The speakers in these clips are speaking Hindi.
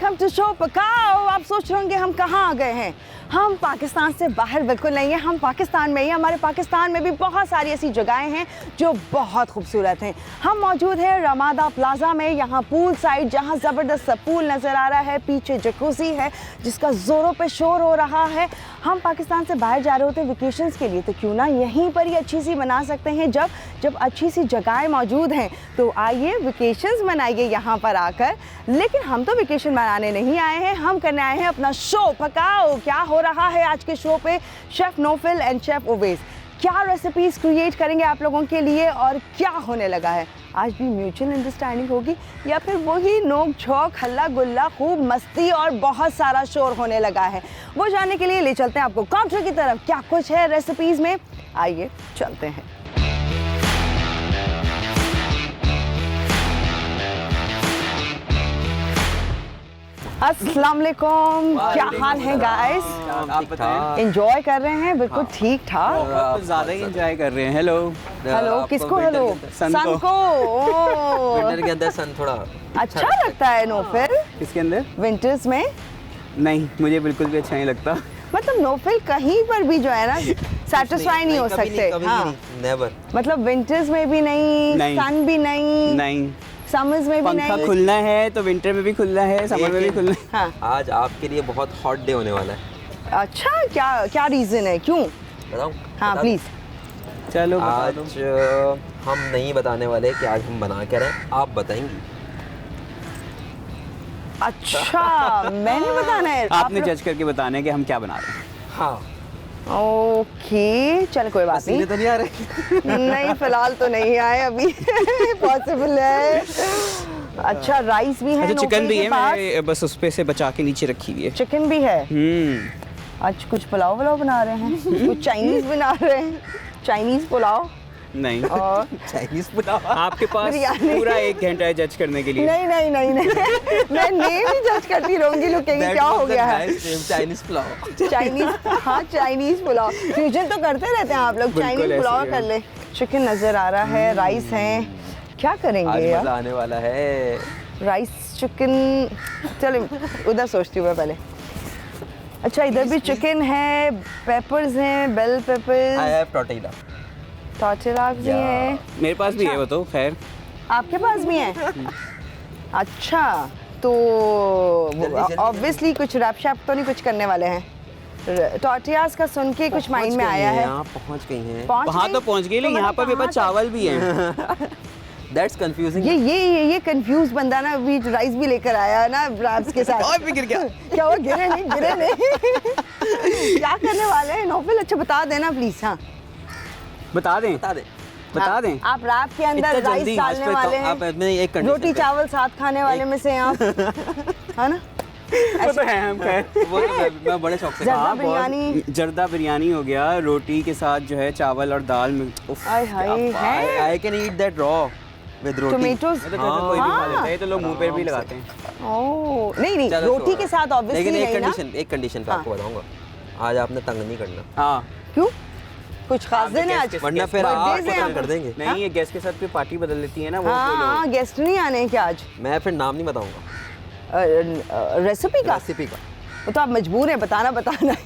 वेलकम टू शो पकाओ। आप सोच रहे होंगे हम कहाँ आ गए हैं। हम पाकिस्तान से बाहर बिल्कुल नहीं है, हम पाकिस्तान में ही। हमारे पाकिस्तान में भी बहुत सारी ऐसी जगहें हैं जो बहुत खूबसूरत हैं। हम मौजूद हैं रमादा प्लाजा में, यहाँ पूल साइड, जहाँ ज़बरदस्त पूल नज़र आ रहा है, पीछे जकूज़ी है जिसका ज़ोरों पे शोर हो रहा है। हम पाकिस्तान से बाहर जा रहे होते हैं वेकेशंस के लिए, तो क्यों ना यहीं पर ही अच्छी सी मना सकते हैं। जब अच्छी सी जगहें मौजूद हैं तो आइए वेकेशंस मनाइए यहाँ पर आकर। लेकिन हम तो वेकेशन मनाने नहीं आए हैं, हम करने आए हैं अपना शो पकाओ। क्या हो रहा है आज के शो पे? Chef Naufil and chef Uvais क्या रेसिपीज़ क्रिएट करेंगे आप लोगों के लिए और क्या होने लगा है। आज भी म्यूचुअल अंडरस्टैंडिंग होगी या फिर वही नोक झोंक, हल्ला गुल्ला, खूब मस्ती और बहुत सारा शोर होने लगा है? वो जानने के लिए ले चलते हैं आपको काउंटर की तरफ। क्या कुछ है रेसिपीज़ में, आइए चलते हैं। अस्सलाम वालेकुम, क्या हाल है गाइस? आप बताएं। एंजॉय कर रहे हैं? बिल्कुल ठीक ठाक। कुछ ज़्यादा ही एंजॉय कर रहे हैं। हेलो हेलो किसको? हेलो सन को। विंटर के अंदर सन थोड़ा अच्छा लगता है नौफिल किसके अंदर? विंटर्स में? नहीं, मुझे बिल्कुल भी अच्छा नहीं लगता। मतलब नौफिल कहीं पर भी जो है ना सेटिस्फाई नहीं हो सकते। हाँ, नेवर। मतलब विंटर्स में भी नहीं, सन भी नहीं, समर्स में भी पंखा नहीं। खुलना है तो विंटर में भी खुलना है, समर में भी खुलना है। हाँ। आज आपके लिए बहुत हॉट डे होने वाला है। अच्छा, क्या रीज़न है, क्यों? बताऊं? हाँ बता प्लीज़। चलो बता दो। आज हम नहीं बताने वाले कि आज हम बना क्या रहे हैं, आप बताएंगी। अच्छा मैंने बताना है? आपने आप जज करके बताना है कि हम क्या बना रहे हैं। हाँ, ओके चल कोई बात नहीं। पसीने तो नहीं आ रहे? नहीं फिलहाल तो नहीं आए अभी। पॉसिबल है। अच्छा राइस भी है? अच्छा चिकन नौफिल भी के है, पास? मैं बस उस पे से बचा के नीचे रखी हुई है। चिकन भी है। आज कुछ पुलाव वलाव बना रहे हैं? कुछ चाइनीज बना रहे हैं? चाइनीज पुलाव नहीं और चाइनीज पुलाव। आपके पास बिरयानी। पूरा 1 घंटा है जज करने के लिए। नहीं मैं नेम ही जज करती रहूंगी, लोग कहेंगे क्या हो गया है। चाइनीज पुलाव। चाइनीज, हाँ चाइनीज पुलाव। फ्यूजन तो करते रहते हैं आप लोग। बिल्कुल चाइनीज ऐसे पुलाव ही कर ले। चिकन नजर आ रहा है, राइस है, क्या आज करेंगे यार? मजा आने वाला है। राइस चिकन, चलो उधर सोचती हूँ मैं पहले। अच्छा इधर भी चिकन है, पेपर्स हैं, bell peppers, I have tortilla. Tortilla भी है। मेरे पास भी है वो तो, खैर। आपके पास भी है? अच्छा तो जल्दी। ऑब्वियसली कुछ रैप शैप तो नहीं कुछ करने वाले हैं। टॉर्टियाज का सुन के कुछ माइंड में आया है। यहाँ पहुँच गई हैं। वहाँ तो पहुँच गई, लेकिन यहाँ पर मेरे पास चावल भी है। That's confusing. ये कंफ्यूज बंदा ना अभी राइस भी लेकर आया है ना रैप्स के साथ। और भी गिर गया। क्या हुआ? गिरे नहीं। क्या करने वाले हैं नौफिल? अच्छा बता देना प्लीज। हाँ बता दें। हाँ, आप रैप के अंदर इतना राइस जल्दी? डालने वाले आप हैं, अपने एक condition रोटी पे- चावल साथ खाने वाले में से हैं आप, है ना? वो तो है हम खैर। वो तो मैं बड़े शौक से जर्दा हाँ, बहुत- बिरयानी। जर्दा बिरयानी हो गया, रोटी के साथ जो है चावल और दाल में। उफ, आय हाय है। I can eat that raw with roti. Tomatoes. ये तो घर में कोई भी खा हाँ। लेता है, ये तो लोग मुंह पे भी लगाते हैं। ओह नहीं चलो रोटी छोड़ो। के साथ ऑब्वियसली लेकिन नहीं ना। एक कंडीशन पे हाँ। आपको बताऊंगा, आज आपने तंग नहीं करना, हाँ क्यों? कुछ खास आपने दिन है आज? guest वरना फिर birthday आप से तंग हम- कर देंगे। नहीं, ये गेस्ट के साथ कोई पार्टी बदल लेती है ना वो। हाँ गेस्ट नहीं आने हैं क्या आज? मैं फिर नाम नहीं बताऊंगा रेसिपी का? रेसिपी का। वो तो आप मजबूर हैं बताना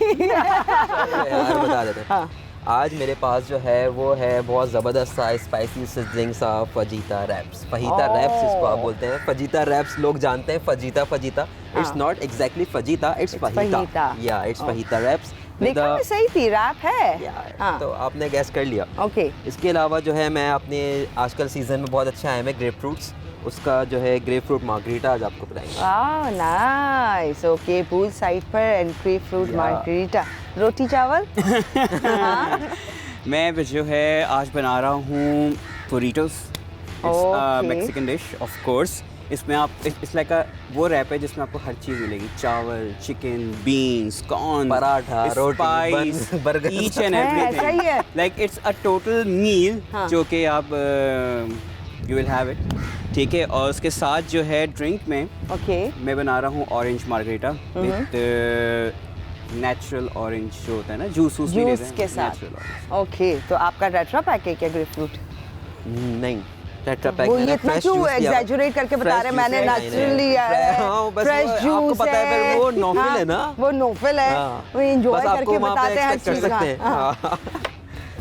ही। यार बता देते हैं। हाँ। आज मेरे पास जो है वो है बहुत ज़बरदस्त सा स्पाइसी सिजलिंग सा फजीता रैप्स। फजीता रैप्स इसको आप बोलते हैं। फजीता रैप्स लोग जानते हैं, fajita it's not exactly fajita, it's fajita. Fajita. या इट्स फहीता रैप्स। देखा मैं सही थी, रैप है। हाँ तो आपने गैस कर लिया। ओके। इसके अलावा जो है मैं अपने आजकल सीज़न में बहुत अच्छा है, मैं ग्रेप फ्रूट्स, उसका जो है ग्रेप फ्रूट मार्गरीटा आज आपको पिलाएंगे। नाइस। ओके पूल साइड पर एंड ग्रेप फ्रूट मार्गरीटा, रोटी चावल। हाँ? मैं जो है आज बना रहा हूँ बुरीटोस। Okay. Mexican dish of course. इसमें आप इट्स लाइक अ वो रैप है जिसमें आपको हर चीज़ मिलेगी, चावल, चिकन, बीन्स, कॉर्न, पराठा, रोटी, स्पाइस, बन, बर्गर। ईच एंड है, ऐसा ही एवरीथिंग। है। लाइक इट्स अ टोटल मील हाँ। जो कि आप यू विल हैव इट, ठीक है। और उसके साथ जो है ड्रिंक में ओके। मैं बना रहा हूँ orange margarita with natural orange जो होता है ना, जूस नहीं लेते जूस हैं, के साथ। natural orange। ओके तो आपका टेट्रा पैक है क्या ग्रेप फ्रूट? नहीं, टेट्रा पैक वो ये मैंने इतना फ्रेश क्यों जूस लिया। एग्जैजुरेट करके बता Fresh रहे हैं? juice मैंने है, नेचुरल नहीं, लिया है, हाँ, बस फ्रेश वो आपको जूस पता है, फिर वो नोफिल है ना। वो नोफिल है, हाँ, वो एंजॉय बस आपको करके वहाँ पे बताते हैं हर expect कर चीज। सकते हैं। हाँ। हाँ।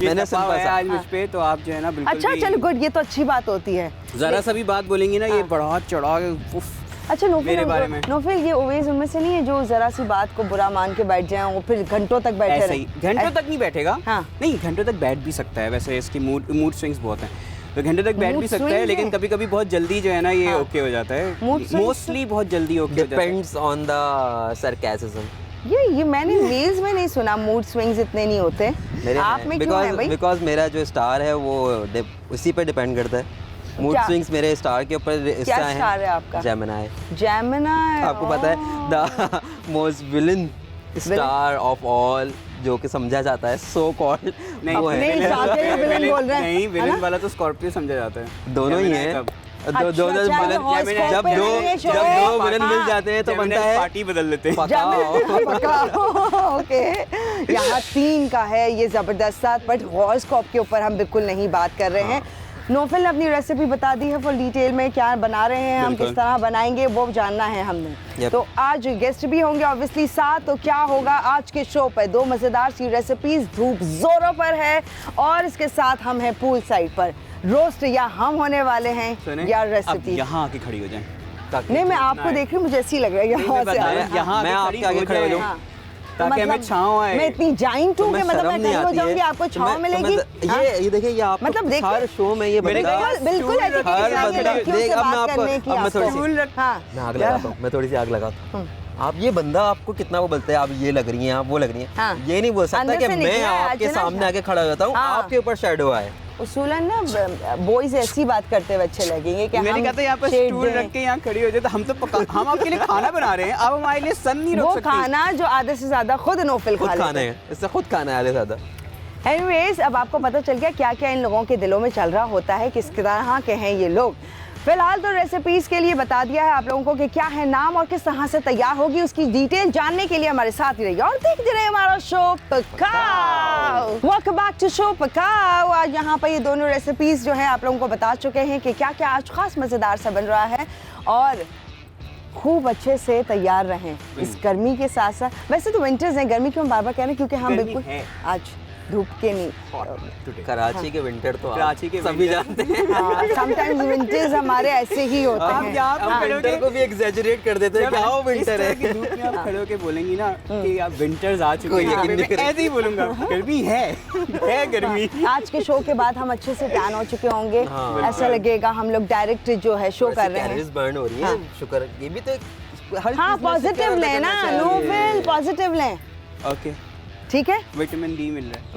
ये मैंने दफा सिंपल है सा आज मुझ पे, तो आप जो है ना बिल्कुल अच्छा भी चलो गुड, ये तो अच्छी बात होती है। जरा सा भी बात बोलेंगी ना, ये हाँ। बढ़ा चढ़ा के उफ, अच्छा मेरे बारे में। नोफिल ये ओवेज उनमें से नहीं है जो जरा सी बात को बुरा मान के बैठ जाए और फिर घंटों तक बैठे ऐसा रहे? ही घंटों तक नहीं बैठेगा। हाँ। नहीं, घंटों तक बैठ भी सकता है, वैसे इसकी मूड स्विंग्स बहुत हैं, तो घंटों तक बैठ Mood भी सकता swings है, लेकिन है? कभी कभी बहुत जल्दी जो है ना ये हाँ। ओके हो जाता है। Mood swings मोस्टली बहुत जल्दी ओके हो जाता है। Depends on the sarcasm. ये मैंने मेल्स में नहीं सुना मूड स्विंग्स इतने नहीं होते। आप में क्यों है भाई? बिकॉज मेरा जो स्टार है वो उसी पे डिपेंड करता है। मूड क्या? स्विंग्स मेरे स्टार के ऊपर क्या स्टार है आपका? जेमिनी। जेमिनी। आपको पता है the most villain star of all जो कि समझा जाता है, सो कॉल्ड वो अपने है। हिसाब से भी villain बोल रहे हैं, नहीं, है विलन ना? वाला तो स्कॉर्पियो समझा जाता है। दोनों ही Gemini हैं। कब? दो दो अच्छा, villain- horoscope जब पे दो नहीं है जब show। दो विलन मिल हाँ। जाते हैं तो Gemini बनता है पार्टी बदल लेते हैं। पकाओ। ओके, यहाँ 3 का है ये जबरदस्त साथ, बट हॉरोस्कोप के ऊपर हम बिल्कुल नहीं बात कर रहे हैं। नोफिल ने अपनी रेसिपी बता दी है फुल डिटेल में, क्या बना रहे हैं हम, बिल्कुल। किस तरह बनाएंगे वो जानना है हमने। Yep. तो आज गेस्ट भी होंगे ऑब्वियसली साथ, तो क्या होगा आज के शो पर? 2 मजेदार सी रेसिपीज, धूप जोरों पर है और इसके साथ हम हैं पूल साइड पर। रोस्ट या हम होने वाले हैं सुने, या अब रेसिपी? यहाँ आके खड़ी हो जाए। नहीं, मैं आपको देख रही हूँ, मुझे ऐसी लग रही है यहाँ मैं से बता आ रहा रहा हूँ, यहाँ मैं आके आपके आगे खड़े हो जाऊँ। हाँ। ताकि हमें छाँव आए। मैं इतनी जाइंट हूँ कि मतलब मैं खड़ी हो जाऊंगी, आपको छाँव मिलेगी। हाँ? ये देखिए, ये आप मतलब देखिए, हर शो में ये मेरे बंदा ख्याल- बिल्कुल स्टूल एटिकेट रखिए, चाहिए बंदा- लड़कियों से देख, अब मैं बात आपको- करने की अब मैं थोड़ी आपको। सी- हाँ, मैं आग लगाता हूँ, मैं थोड़ी सी आग लगाता हूँ। आप ये बंदा आपको कितना वो बोलते हैं, आप ये लग रही हैं, आप वो लग रही हैं, हाँ। ये नहीं बोल सकता अंदर कि से मैं निकला है आपके आज ना। सामने आके खड़ा हो जाता हूँ, हाँ। आपके ऊपर शैडो आए। उसूलन ना बॉयज ऐसी बात करते हुए अच्छे लगेंगे कि मैंने हम कहा था यहाँ पर shade स्टूल दें। रख के यहाँ खड़ी हो जाए, तो हम तो हम आपके लिए खाना बना रहे हैं, आप हमारे लिए सन नहीं वो रोक सकते। खाना जो आधे से ज्यादा खुद नोफिल खुद खा खाना लेते है, इससे खुद खाना है आधे ज्यादा। हैं। एनीवेज, अब आपको पता चल गया क्या क्या इन लोगों के दिलों में चल रहा होता है, किस तरह के हैं ये लोग। फिलहाल तो रेसिपीज के लिए बता दिया है आप लोगों को कि क्या है नाम और किस तरह से तैयार होगी, उसकी डिटेल जानने के लिए हमारे साथ ही रहिए और देखते रहिए हमारा शो पकाओ। वेलकम बैक टू शो पकाओ। आज यहाँ पर ये दोनों रेसिपीज जो है आप लोगों को बता चुके हैं कि क्या क्या आज खास मजेदार सा बन रहा है और खूब अच्छे से तैयार रहें इस गर्मी के साथ साथ। वैसे तो विंटर्स हैं, गर्मी क्यों बार बार कह रहे हैं, क्योंकि हम गर्मी बिल्कुल है। आज धूप के नहीं। कराची के विंटर तो कराची के सभी winter- जानते हैं। समटाइम्स विंटर्स हमारे ऐसे ही होते आप हैं। यहाँ पर हम खड़े विंटर होके- को भी एग्जैजरेट कर देते हैं कि आओ इस विंटर तरह की है। धूप में आप खड़े होके बोलेंगी ना कि आप विंटर्स आ चुके कोई हैं, यकीन नहीं मैं करेगा। ऐसे ही बोलूंगा, गर्मी है गर्मी। आज के शो के बाद हम अच्छे से टैन हो चुके होंगे, हाँ। ऐसा लगेगा हम लोग डायरेक्ट जो है शो कर रहे हैं। कैलोरीज बर्न हो रही है, हाँ। शुक्र ये भी तो हर हाँ, चीज़ में से पॉजिटिव क्या लें ना, करना नो चाहिए। फिल पॉजिटिव लें, ओके, ठीक है? विटामिन डी मिल रहा है।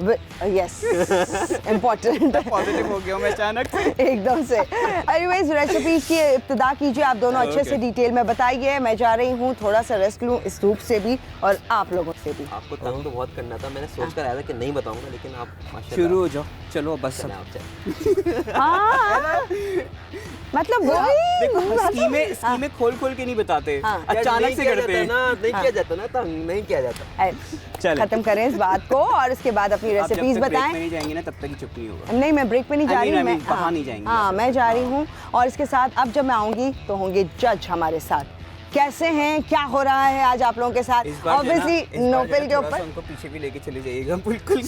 Yes, important. पॉजिटिव हो गया हूँ मैं अचानक से। एकदम से। एनीवेज, रेसिपीज की इब्तिदा कीजिए आप दोनों अच्छे से Okay. डिटेल में बताइए। मैं जा रही हूँ थोड़ा सा रेस्ट लूँ इस धूप से भी और आप लोगों से भी। आपको तंग तो बहुत करना था, मैंने सोच कर आया था कि नहीं बताऊंगा, लेकिन आप माशाल्लाह शुरू हो जाओ, चलो बस चलें सब। आप चलें। हाँ, मतलब देखो वही स्कीमें खोल के नहीं बताते, हाँ। अचानक नहीं से किया करते जाता हैं। ना, नहीं किया जाता ना, तंग नहीं किया जाता। चलें। खत्म करें इस बात को और इसके बाद अपनी आप जब रेसिपीज तक ब्रेक में बताएं। नहीं जाएंगे ना तब तक ही चुप नहीं होगा। नहीं, मैं ब्रेक पे नहीं जा रही हूँ, मैं बाहर नहीं जाएंगे। हाँ, मैं जा रही हूँ और इसके साथ अब जब मैं आऊँगी तो होंगे जज हमारे साथ। कैसे हैं, क्या हो रहा है आज आप लोगों के साथ? इस बार ऑब्वियसली नोफिल के ऊपर उनको पीछे भी लेके चले जाइएगा, बिल्कुल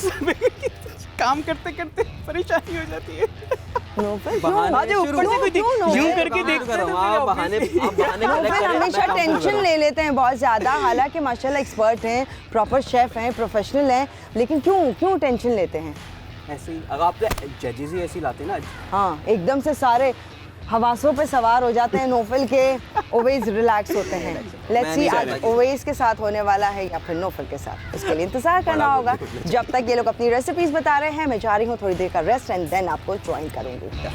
काम करते करते परेशानी हो जाती है। नोफिल बहाने क्यों? शुरू से कोई क्यों नोफिल? यूं करके देखते हैं तो आप बहाने नोफिल हमेशा टेंशन ले लेते हैं बहुत ज़्यादा, हालांकि माशाल्लाह एक्सपर्ट हैं, प्रॉपर शेफ हैं, प्रोफेशनल हैं, लेकिन क्यों टेंशन लेते हैं? ऐसे ही अगर आप जजेस ही ऐसे लाते ना, हाँ, एकदम से सारे हवासों पे सवार हो जाते हैं नोफिल के, ओवेज रिलैक्स होते हैं। लेट्स सी नहीं आज चाहता ओवेज के साथ होने वाला है या फिर नोफिल के साथ, इसके लिए इंतजार करना होगा जब तक ये लोग अपनी रेसिपीज बता रहे हैं। मैं जा रही हूँ थोड़ी देर का रेस्ट एंड देन आपको ज्वाइन करूँगी।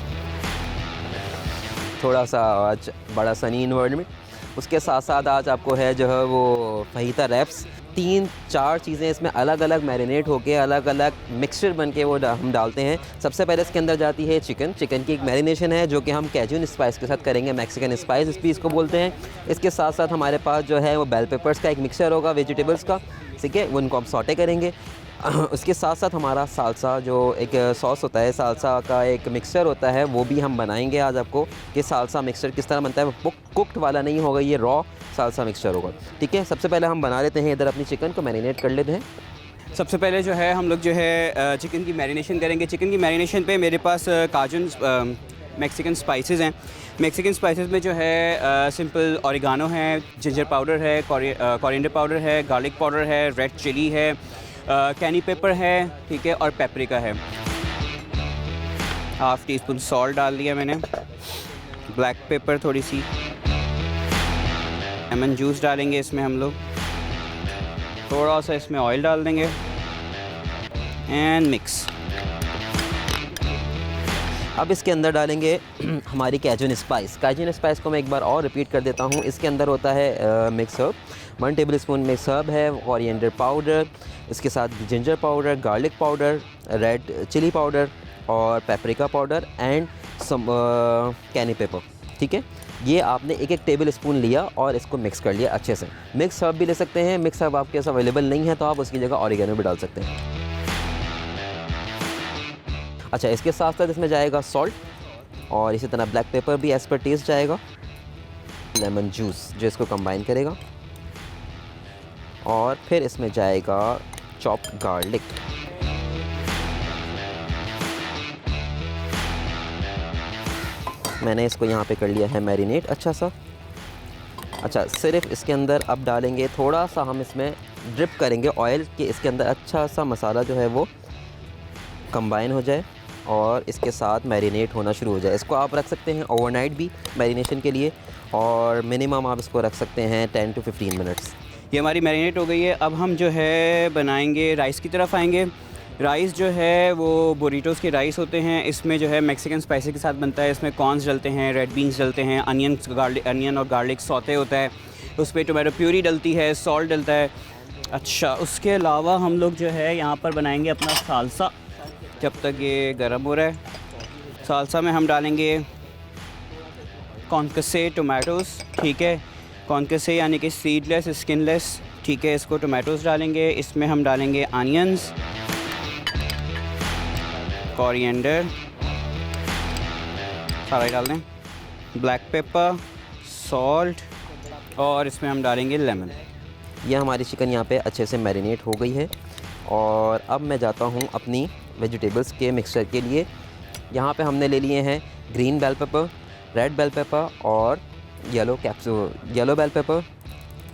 थोड़ा सा आज बड़ा सनी इन्वायरमेंट, उसके साथ साथ आज आपको है जो है वो फहीता रैप्स, 3-4 चीज़ें इसमें अलग अलग मैरिनेट होके अलग अलग मिक्सचर बन के वो हम डालते हैं। सबसे पहले इसके अंदर जाती है चिकन की एक मैरिनेशन है जो कि हम कैजून स्पाइस के साथ करेंगे, मैक्सिकन स्पाइस इस पीस को बोलते हैं। इसके साथ साथ हमारे पास जो है वो बेल पेपर्स का एक मिक्सचर होगा वेजिटेबल्स का, ठीक है, उनको हम सॉटे करेंगे। उसके साथ साथ हमारा सालसा जो एक सॉस होता है, सालसा का एक मिक्सचर होता है, वो भी हम बनाएंगे आज आपको कि सालसा मिक्सचर किस तरह बनता है। वो कुक्ड वाला नहीं होगा, ये रॉ सालसा मिक्सचर होगा। ठीक है, सबसे पहले हम बना लेते हैं इधर अपनी चिकन को मैरिनेट कर लेते हैं। सबसे पहले जो है हम लोग जो है चिकन की मैरिनेशन करेंगे। चिकन की मैरिनेशन पे मेरे पास काजुन मैक्सिकन स्पाइसेस हैं। मैक्सिकन स्पाइसेस में जो है सिंपल ऑरिगानो है, जिंजर पाउडर है, कोरिएंडर पाउडर है, गार्लिक पाउडर है, रेड चिली है, कैनी पेपर है, ठीक है, और पेपरिका है। हाफ़ टी स्पून सॉल्ट डाल दिया मैंने, ब्लैक पेपर थोड़ी सी, लेमन जूस डालेंगे इसमें हम लोग, थोड़ा सा इसमें ऑयल डाल देंगे एंड मिक्स। अब इसके अंदर डालेंगे हमारी कैजुन स्पाइस। कैजुन स्पाइस को मैं एक बार और रिपीट कर देता हूँ। इसके अंदर होता है mix herb, 1 tablespoon mix herb है, कोरिएंडर पाउडर, इसके साथ ginger powder, garlic powder, red chilli powder और paprika powder and some cayenne pepper. ठीक है, ये आपने एक टेबल स्पून लिया और इसको मिक्स कर लिया अच्छे से। मिक्स हर्ब भी ले सकते हैं, मिक्स हर्ब आपके पास अवेलेबल नहीं है तो आप उसकी जगह ऑरिगेनो भी डाल सकते हैं। अच्छा, इसके साथ साथ इसमें जाएगा सॉल्ट और इसी तरह ब्लैक पेपर भी एज पर टेस्ट जाएगा, लेमन जूस जो इसको कंबाइन करेगा, और फिर इसमें जाएगा चॉप्ड गार्लिक। मैंने इसको यहाँ पे कर लिया है मैरिनेट अच्छा सा। अच्छा, सिर्फ इसके अंदर अब डालेंगे थोड़ा सा, हम इसमें ड्रिप करेंगे ऑयल कि इसके अंदर अच्छा सा मसाला जो है वो कंबाइन हो जाए और इसके साथ मैरिनेट होना शुरू हो जाए। इसको आप रख सकते हैं ओवरनाइट भी मैरिनेशन के लिए, और मिनिमम आप इसको रख सकते हैं 10 to 15 मिनट्स। ये हमारी मैरिनेट हो गई है। अब हम जो है बनाएंगे, राइस की तरफ आएंगे। राइस जो है वो बुरीटोस के राइस होते हैं। इसमें जो है मैक्सिकन स्पाइसी के साथ बनता है। इसमें कॉर्न्स डलते हैं, रेड बीन्स डलते हैं, अनियन और गार्लिक सौते होता है, उस पर टोमेटो प्यूरी डलती है, सॉल्ट डलता है। अच्छा, उसके अलावा हम लोग जो है यहाँ पर बनाएंगे अपना सालसा। जब तक ये गर्म हो रहा है, सालसा में हम डालेंगे कॉन्कसे टोमेटोज़। ठीक है, कॉन्कसे यानी कि सीडलेस, स्किनलेस। ठीक है, इसको टोमेटोज़ डालेंगे। इसमें हम डालेंगे अनियंस, कोरिएंडर, सारा ही डाल दें, ब्लैक पेपर, सॉल्ट, और इसमें हम डालेंगे लेमन। यह हमारी चिकन यहाँ पे अच्छे से मैरिनेट हो गई है और अब मैं जाता हूँ अपनी वेजिटेबल्स के मिक्सचर के लिए। यहाँ पे हमने ले लिए हैं green bell pepper, red bell pepper और येलो बेल पेपर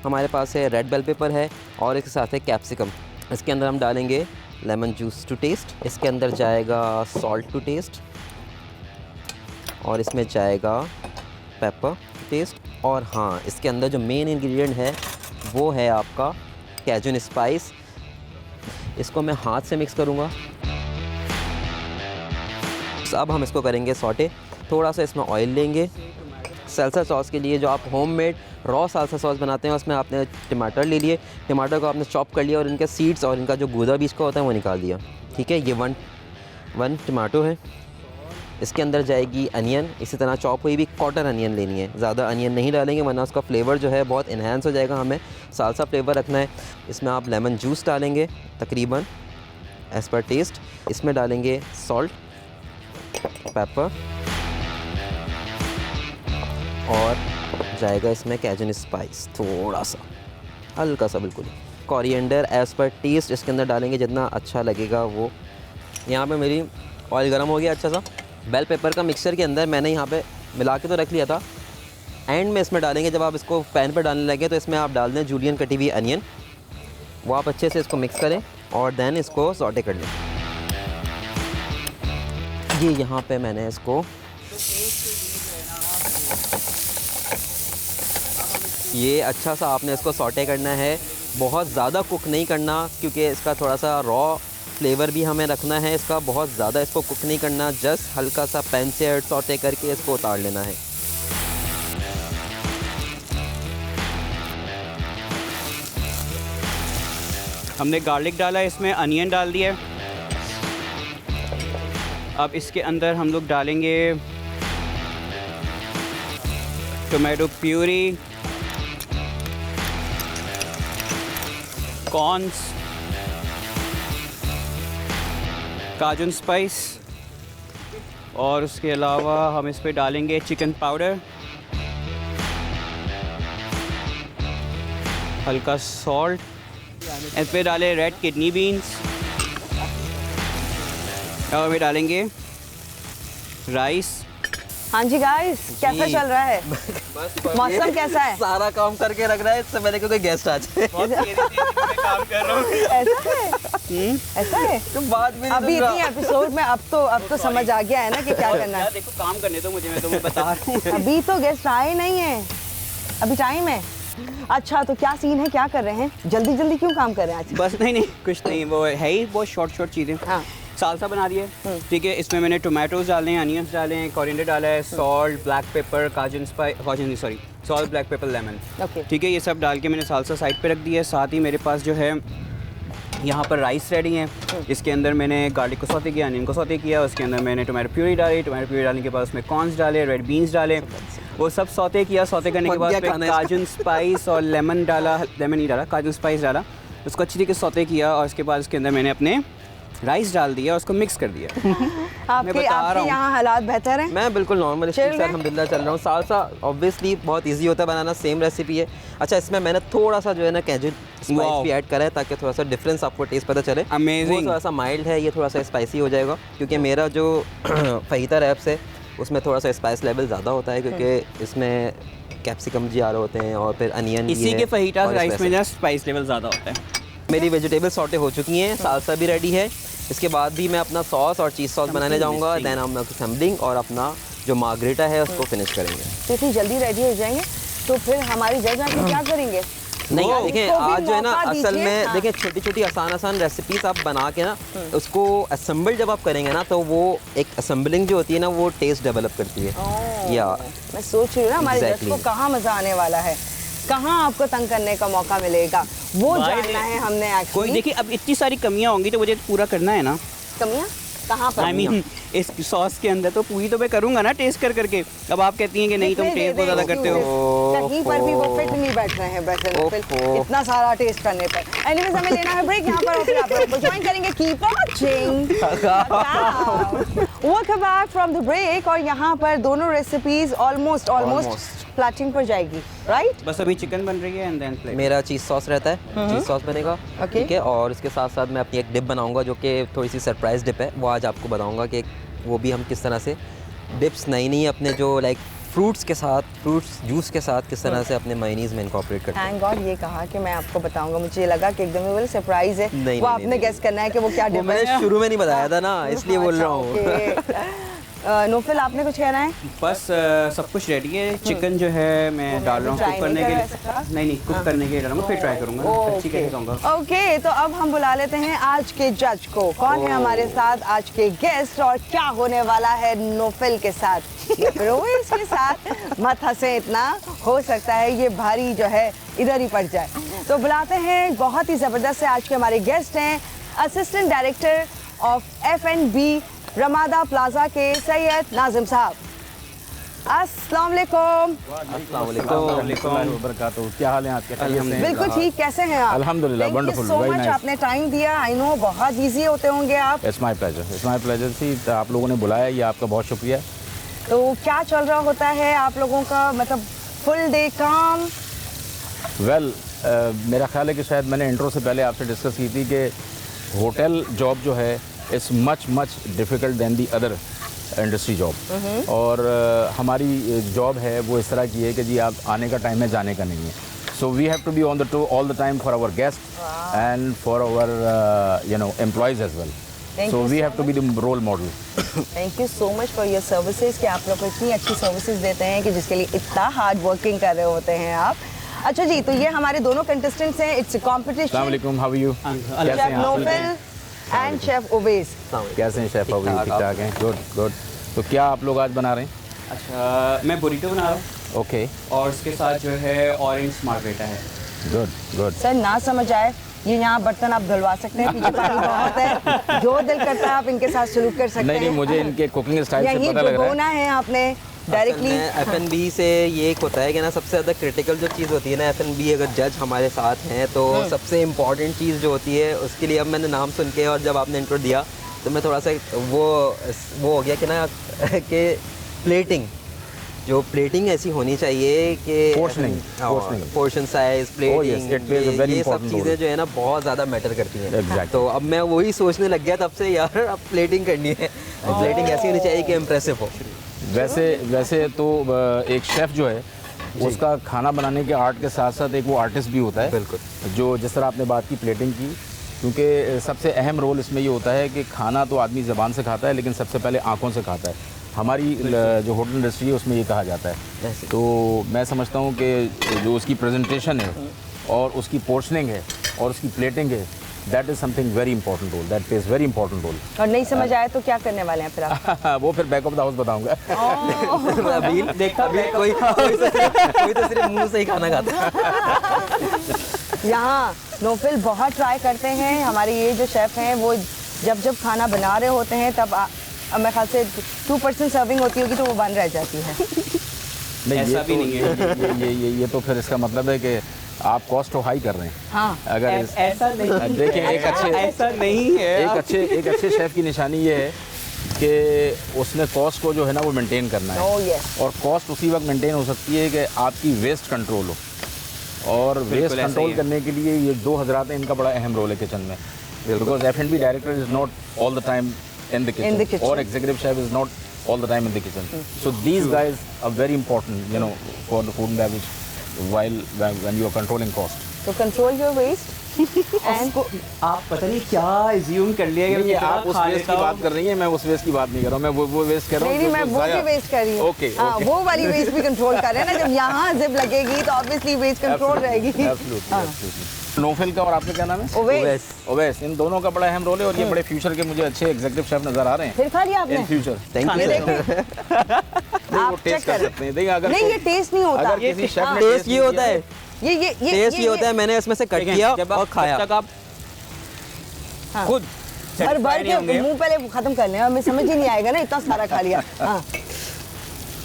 हमारे पास है, रेड बेल पेपर है और इसके साथ है कैप्सिकम। इसके अंदर हम डालेंगे लेमन जूस टू टेस्ट, इसके अंदर जाएगा सॉल्ट टू टेस्ट, और इसमें जाएगा पेपर टू टेस्ट, और हाँ, इसके अंदर जो मेन इंग्रेडिएंट है वो है आपका कैजुन स्पाइस। इसको मैं हाथ से मिक्स करूँगा। अब हम इसको करेंगे सॉटे। थोड़ा सा इसमें ऑयल लेंगे। सालसा सॉस के लिए जो आप होममेड रॉ सालसा सॉस बनाते हैं उसमें आपने टमाटर ले लिए, टमाटर को आपने चॉप कर लिया और इनके सीड्स और इनका जो गूदा बीज का होता है वो निकाल दिया। ठीक है, ये वन टमाटो है। इसके अंदर जाएगी अनियन, इसी तरह चॉप हुई भी क्वार्टर अनियन लेनी है, ज़्यादा अनियन नहीं डालेंगे वरना उसका फ्लेवर जो है बहुत इन्हांस हो जाएगा। हमें सालसा फ्लेवर रखना है। इसमें आप लेमन जूस डालेंगे तकरीबन एज़ पर टेस्ट। इसमें डालेंगे सॉल्ट, पेपर, और जाएगा इसमें कैजुन स्पाइस थोड़ा सा, हल्का सा, बिल्कुल कोरिएंडर एज़ पर टेस्ट इसके अंदर डालेंगे जितना अच्छा लगेगा वो। यहाँ पे मेरी ऑयल गर्म हो गया अच्छा सा। बेल पेपर का मिक्सचर के अंदर मैंने यहाँ पे मिला के तो रख लिया था, एंड में इसमें डालेंगे। जब आप इसको पैन पर डालने लगे तो इसमें आप डाल दें जूलियन कटी हुई अनियन, वो आप अच्छे से इसको मिक्स करें और देन इसको सॉटे कर लें। ये यहाँ पे मैंने इसको ये अच्छा सा आपने इसको सॉटे करना है, बहुत ज़्यादा कुक नहीं करना क्योंकि इसका थोड़ा सा रॉ फ्लेवर भी हमें रखना है इसका। बहुत ज़्यादा इसको कुक नहीं करना, जस्ट हल्का सा पैन से सॉटे करके इसको उतार लेना है। हमने गार्लिक डाला, इसमें अनियन डाल दिया। अब इसके अंदर हम लोग डालेंगे टोमेटो प्यूरी, कॉर्न्स, काजन स्पाइस, और उसके अलावा हम इस पे डालेंगे चिकन पाउडर, हल्का सॉल्ट, इस पे डालें रेड किडनी बीन्स, और भी डालेंगे राइस। हाँ जी गाइस, कैसा जी। चल रहा है? मौसम कैसा है? सारा काम करके रख रहा है, इससे पहले कोई गेस्ट आ जाए। काम कर रहा हूँ। ऐसा है? ऐसा है? तुम बात में अभी इतनी एपिसोड में अब तो समझ आ गया है ना कि क्या करना है। देखो काम करने दो मुझे, मैं तुम्हें बता रहा हूँ। अभी तो गेस्ट आए नहीं है, अभी टाइम है। अच्छा, तो क्या सीन है, क्या कर रहे हैं? जल्दी जल्दी क्यों काम कर रहे हैं आज? बस नहीं कुछ नहीं, वो है ही बहुत शॉर्ट चीज़ें। हाँ। सालसा बना रही है, ठीक है। इसमें मैंने टोमेटोज डाले हैं, अनियंस डाले हैं, कोरिएंडर डाला है, salt, black pepper, salt, black pepper, lemon, okay. ठीक है। ये सब डाल के मैंने सालसा साइड पे रख दिया है। साथ ही मेरे पास जो है यहाँ पर राइस रेडी है। इसके अंदर मैंने गार्लिक को सौते किया, अनियन को सौते किया, उसके अंदर मैंने टोमेटो प्यूरी डाली, टोमेटो प्यूरी डालने के बाद उसमें कॉर्न्स डाले, रेड बीन्स डाले, वो सब सौते किया। सौते करने के बाद फिर काजू स्पाइस और लेमन नहीं डाला, काजू स्पाइस डाला, उसको अच्छी तरीके से सौते किया, और उसके बाद उसके अंदर मैंने अपने राइस डाल दिया, उसको मिक्स कर दिया। आपके यहाँ हालात बेहतर हैं? मैं बिल्कुल नॉर्मल चल से रहे हैं? अल्हम्दुलिल्लाह चल रहा हूँ। सालसा ऑब्वियसली बहुत इजी होता है बनाना, सेम रेसिपी है। अच्छा, इसमें मैंने थोड़ा सा जो है ना कैजू स्पाइस Wow. भी ऐड करा है, ताकि थोड़ा सा डिफरेंस आपको टेस्ट पता चले। Amazing. वो थोड़ा सा माइल्ड है, ये थोड़ा सा स्पाइसी हो जाएगा, क्योंकि मेरा जो फहीता रैप्स है उसमें थोड़ा सा स्पाइस लेवल ज़्यादा होता है, क्योंकि इसमें कैप्सिकम जी आ रहे होते हैं और फिर अनियन। इसी के फहीटा राइस में जस्ट स्पाइस लेवल ज़्यादा होता है। मेरी वेजिटेबल सॉटे हो चुकी हैं, सालसा भी रेडी है। इसके बाद भी मैं अपना सॉस और चीज़ सॉस बनाने जाऊंगा। देन हम असेंबलिंग और अपना जो मार्गरेटा है उसको फिनिश करेंगे। तो इतनी जल्दी रेडी हो जाएंगे, तो फिर हमारी जज आके क्या करेंगे? नहीं देखें, उसको भी आज जो है ना मौका असल दीजिए। में हाँ। देखें छोटी छोटी आसान रेसिपीज आप बना के ना उसको असेंबल जब आप करेंगे ना, तो वो एक असेंबलिंग जो होती है ना, वो टेस्ट डेवलप करती है। या मैं सोच रही हूँ ना हमारे जज Exactly. को कहाँ मज़ा आने वाला है, कहाँ आपको तंग करने का मौका मिलेगा, वो जानना है हमने। कोई एक्चुअली देखिए, अब इतनी सारी कमियां होंगी तो मुझे पूरा करना है ना। कमियाँ कहाँ पर? आई मीन इस सॉस के अंदर तो पूरी तो मैं करूंगा ना टेस्ट करके। अब आप कहती हैं कि नहीं, तुम कितने टेस्ट दे बहुत ज़्यादा दें, करते क्यों? हो। कहीं पर भी वो फिट नहीं बैठ रहे हैं ओहो। इतना सारा टेस्ट करने पर। एनीवेज, हमें लेना है ब्रेक यहाँ पर, और फिर आप लोगों को ज्वाइन करेंगे। Keep watching. Welcome back from the break, और यहाँ पर दोनों रेसिपीज ऑलमोस्ट प्लेटिंग पर जाएगी, राइट? बस अभी चिकन बन रही है एंड देन प्लेट। मेरा चीज़ सॉस रहता है, चीज़ सॉस बनेगा, Okay. ठीक है। और इसके साथ साथ मैं अपनी एक डिप बनाऊंगा, जो कि थोड़ी सी सरप्राइज डिप है। वो आज आपको बताऊंगा कि वो भी हम किस तरह से डिप्स नई अपने जो लाइक फ्रूट्स जूस के साथ किस तरह से अपने मायनीज में इनकॉर्पोरेट करते हैं। थैंक गॉड ये कहा कि मैं आपको बताऊंगा। मुझे ये लगा कि एकदम वो सरप्राइज है, नहीं, वो नहीं, आपने नहीं, गेस करना है कि वो क्या वो डिप मैंने है। शुरू में नहीं बताया था ना, इसलिए बोल रहा हूँ। नोफिल, आपने कुछ कहना है? बस सब कुछ रेडी है। चिकन जो है मैं डाल रहा हूँ try कुक करने नहीं के कर लिए। सकता? नहीं कुक करने के लिए डालूंगा, फिर ट्राई करूंगा अच्छी कैसे खाऊंगा। ओके, तो अब हम बुला लेते हैं आज के जज को। कौन है हमारे साथ आज के गेस्ट, और क्या होने वाला है नोफिल के साथ या फिर ओवैस के साथ? मत हंसे इतना, हो सकता है ये भारी जो है इधर ही पड़ जाए। तो बुलाते हैं, बहुत ही ज़बरदस्त है आज के हमारे गेस्ट हैं, assistant director of F&B Ramada plaza के सैयद नाजिम साहब। अस्सलाम वालेकुम। क्या हाल है आपके? बिल्कुल ठीक, कैसे हैं आप? अल्हम्दुलिल्लाह, wonderful, सो very मच, nice. आपने टाइम दिया। आई नो बहुत बिजी होते होंगे आप। इट्स माय प्लेजर सी, आप लोगों ने बुलाया, ये आपका बहुत शुक्रिया। तो क्या चल रहा होता है आप लोगों का, मतलब फुल डे काम? वेल मेरा ख्याल है कि शायद मैंने इंट्रो से पहले आपसे डिस्कस की थी कि होटल जॉब जो है is much difficult than the other industry job. और हमारी जॉब है वो इस तरह की है कि जी आप आने का टाइम है, जाने का नहीं है। So we have to be on the toe all the time for our guest and for our employees as well. So we have to be the role model. Thank you so much for your services, कि आप लोग को इतनी अच्छी सर्विसेज देते हैं कि जिसके लिए इतना हार्ड वर्किंग कर रहे होते हैं आप। अच्छा जी, तो ये हमारे दोनों कंटेस्टेंट्स हैं, इट्स कॉम्पिटिशन। अस्सलाम वालेकुम, हाउ आर यू? कैसे शेफ हैं आप? नोफिल एंड शेफ ओवैस। कैसे हैं शेफ? ठीक ठाक हैं, गुड। तो क्या आप लोग आज बना रहे हैं? अच्छा, मैं बुरीटो बना रहा हूँ ओके, और उसके साथ जो है ऑरेंज मार्गरेटा है। गुड। सर ना समझ आए, ये यहाँ बर्तन आप धुलवा सकते हैं, पीछे पानी बहुत है, जो दिल करता है आप इनके साथ सलूक कर सकते हैं। नहीं, मुझे इनके कुकिंग स्टाइल से यही पता लग रहा है। भगोना है आपने डायरेक्टली। F&B से ये एक होता है कि ना, सबसे ज़्यादा क्रिटिकल जो चीज़ होती है ना, F&B अगर जज हमारे साथ हैं तो सबसे इम्पॉर्टेंट चीज़ जो होती है उसके लिए, अब मैंने नाम सुन के और जब आपने इंट्रो दिया तो मैं थोड़ा सा वो हो गया कि ना कि प्लेटिंग, जो प्लेटिंग ऐसी होनी चाहिए कि पोर्शन साइज, प्लेटिंग, ये सब चीज़ें जो है ना बहुत ज़्यादा मैटर करती हैं। Exactly. तो अब मैं वही सोचने लग गया तब से, यार अब प्लेटिंग करनी है, प्लेटिंग ऐसी होनी चाहिए कि इम्प्रेसिव हो। वैसे तो एक शेफ़ जो है उसका खाना बनाने के आर्ट के साथ साथ एक वो आर्टिस्ट भी होता है। बिल्कुल। जो जिस तरह आपने बात की प्लेटिंग की, क्योंकि सबसे अहम रोल इसमें ये होता है कि खाना तो आदमी ज़बान से खाता है, लेकिन सबसे पहले आँखों से खाता है। हमारी जो होटल इंडस्ट्री है उसमें ये कहा जाता है। तो मैं समझता हूँ कि जो उसकी प्रेजेंटेशन है और उसकी पोर्शनिंग है और उसकी प्लेटिंग है, that is something very important role, that plays very important role. और नहीं समझ आया तो क्या करने वाले हैं फिर आप? वो फिर बैक ऑफ द हाउस बताऊंगा। अभी कोई तो सिर्फ मुंह से ही खाना खाता है। यहाँ नोफिल बहुत ट्राई करते हैं। हमारे ये जो शेफ़ हैं वो जब खाना बना रहे होते हैं तब मेरे ख्याल से 2% सर्विंग होती होगी तो वो बंद रह जाती है। नहीं, ऐसा भी नहीं है। ये तो फिर इसका मतलब है कि आप कॉस्ट तो हाई कर रहे हैं। हाँ, अगर ऐसा नहीं, देखिए ऐसा नहीं है। एक अच्छे शेफ़ की निशानी ये है कि उसने कॉस्ट को जो है ना वो मेंटेन करना है। Oh, yes. और कॉस्ट उसी वक्त मेंटेन हो सकती है कि आपकी वेस्ट कंट्रोल हो, और वेस्ट ऐसा ही कंट्रोल है। करने के लिए ये दो हज़रात हैं, इनका बड़ा अहम रोल है किचन में। Because F&B director is not all the time in the kitchen, or executive chef is not all the time in the kitchen. So these guys are very important, you know, for the food and beverage when you are controlling cost. So control your waste. And आप पता नहीं क्या assume कर लिया कि आप उस वेस्ट की बात कर रही हैं, मैं उस वेस्ट की बात नहीं कर रहा हूँ, मैं वो वेस्ट कर रहा हूँ। नहीं, मैं वो भी वेस्ट कर रही हूँ। ओके, हाँ, वो वाली वेस्ट भी कंट्रोल कर रहे हैं ना। जब यहाँ जिप लगेगी तो ऑब्वियसली वेस्ट कंट्रोल रहेगी। नोफिल का और आपका क्या नाम है? ओवैस। इन दोनों का बड़ा अहम रोल है और ये बड़े फ्यूचर के मुझे अच्छे एग्जीक्यूटिव शेफ नजर आ रहे हैं। फिर खा लिया आपने? In future. Thank you. नहीं, वो टेस्ट कर सकते हैं। देखिए अगर नहीं, ये टेस्ट नहीं होता। अगर किसी शेफ ने टेस्ट ये होता है, ये टेस्ट ये होता है, मैंने इसमें से कट किया और खाया। जब तक आप हाँ। खुद भर भर के मुंह पहले खत्म कर लें, हमें समझ ही नहीं आएगा ना, इतना सारा खा लिया। हाँ।